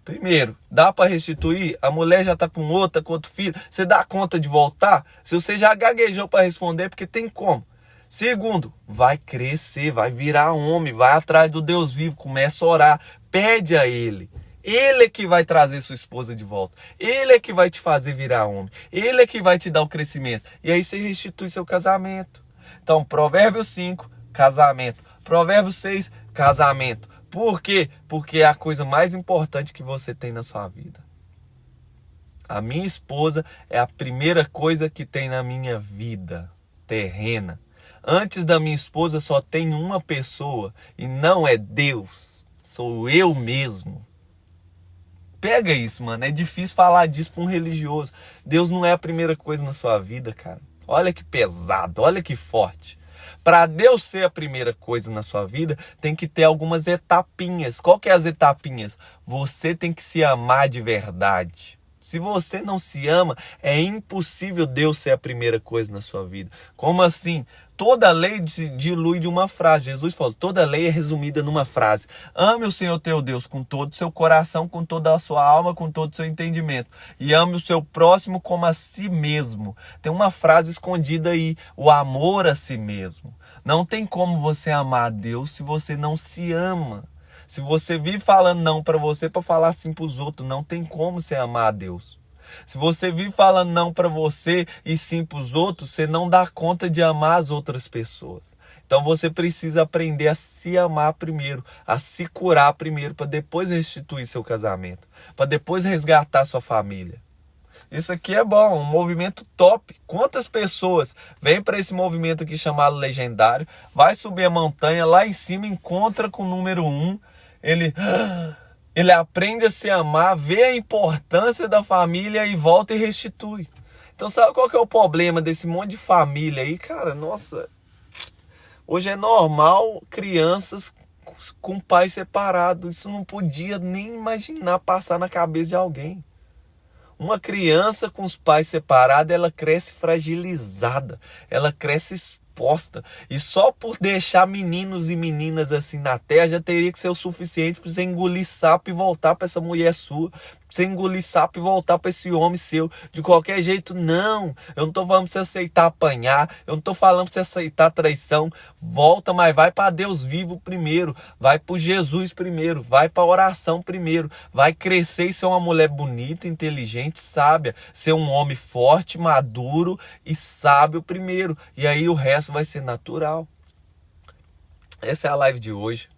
Primeiro, dá para restituir? A mulher já tá com outra, com outro filho. Você dá conta de voltar? Se você já gaguejou para responder, porque tem como. Segundo, vai crescer, vai virar homem, vai atrás do Deus vivo, começa a orar, pede a Ele. Ele é que vai trazer sua esposa de volta. Ele é que vai te fazer virar homem. Ele é que vai te dar o crescimento. E aí você restitui seu casamento. Então, Provérbios 5, casamento. Provérbios 6, casamento. Por quê? Porque é a coisa mais importante que você tem na sua vida. A minha esposa é a primeira coisa que tem na minha vida terrena. Antes da minha esposa só tem uma pessoa e não é Deus, sou eu mesmo. Pega isso, mano, é difícil falar disso para um religioso. Deus não é a primeira coisa na sua vida, cara. Olha que pesado, olha que forte. Para Deus ser a primeira coisa na sua vida, tem que ter algumas etapinhas. Qual que é as etapinhas? Você tem que se amar de verdade. Se você não se ama, é impossível Deus ser a primeira coisa na sua vida. Como assim? Toda lei se dilui de uma frase. Jesus falou, toda lei é resumida numa frase. Ame o Senhor teu Deus com todo o seu coração, com toda a sua alma, com todo o seu entendimento. E ame o seu próximo como a si mesmo. Tem uma frase escondida aí, o amor a si mesmo. Não tem como você amar a Deus se você não se ama. Se você vive falando não para você, para falar sim para os outros, não tem como você amar a Deus. Se você vive falando não para você e sim para os outros, você não dá conta de amar as outras pessoas. Então você precisa aprender a se amar primeiro, a se curar primeiro, para depois restituir seu casamento, para depois resgatar sua família. Isso aqui é bom, um movimento top. Quantas pessoas vêm para esse movimento aqui chamado Legendário, vai subir a montanha, lá em cima encontra com o número 1, ele aprende a se amar, vê a importância da família e volta e restitui. Então sabe qual que é o problema desse monte de família aí, cara? Nossa, hoje é normal crianças com pais separados. Isso não podia nem imaginar passar na cabeça de alguém. Uma criança com os pais separados, ela cresce fragilizada, ela cresce exposta. E só por deixar meninos e meninas assim na terra já teria que ser o suficiente para você engolir sapo e voltar para essa mulher sua. Você engolir sapo e voltar para esse homem seu. De qualquer jeito, não. Eu não tô falando para você aceitar apanhar. Eu não tô falando para você aceitar traição. Volta, mas vai para Deus vivo primeiro. Vai para Jesus primeiro. Vai para oração primeiro. Vai crescer e ser uma mulher bonita, inteligente, sábia. Ser um homem forte, maduro e sábio primeiro. E aí o resto vai ser natural. Essa é a live de hoje.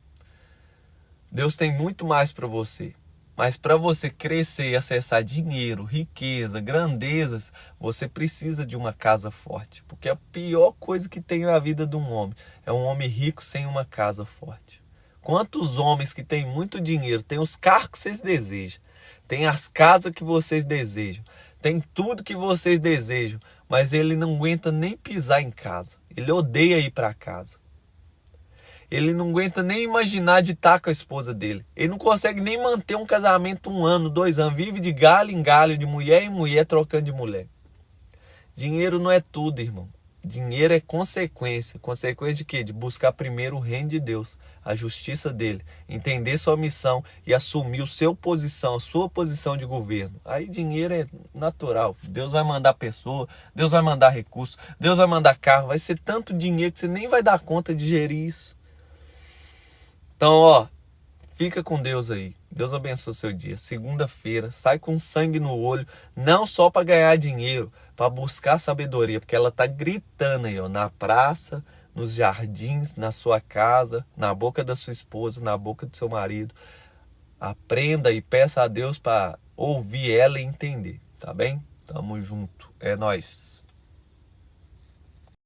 Deus tem muito mais para você. Mas para você crescer e acessar dinheiro, riqueza, grandezas, você precisa de uma casa forte. Porque a pior coisa que tem na vida de um homem é um homem rico sem uma casa forte. Quantos homens que têm muito dinheiro, têm os carros que vocês desejam, têm as casas que vocês desejam, tem tudo que vocês desejam, mas ele não aguenta nem pisar em casa. Ele odeia ir para casa. Ele não aguenta nem imaginar de estar com a esposa dele. Ele não consegue nem manter um casamento 1 ano, 2 anos. Vive de galho em galho, de mulher em mulher, trocando de mulher. Dinheiro não é tudo, irmão. Dinheiro é consequência. Consequência de quê? De buscar primeiro o reino de Deus, a justiça dele, entender sua missão e assumir a sua posição de governo. Aí dinheiro é natural. Deus vai mandar pessoa, Deus vai mandar recurso, Deus vai mandar carro. Vai ser tanto dinheiro que você nem vai dar conta de gerir isso. Então, fica com Deus aí. Deus abençoe o seu dia. Segunda-feira, sai com sangue no olho, não só para ganhar dinheiro, para buscar sabedoria, porque ela tá gritando aí, na praça, nos jardins, na sua casa, na boca da sua esposa, na boca do seu marido. Aprenda e peça a Deus para ouvir ela e entender, tá bem? Tamo junto. É nóis.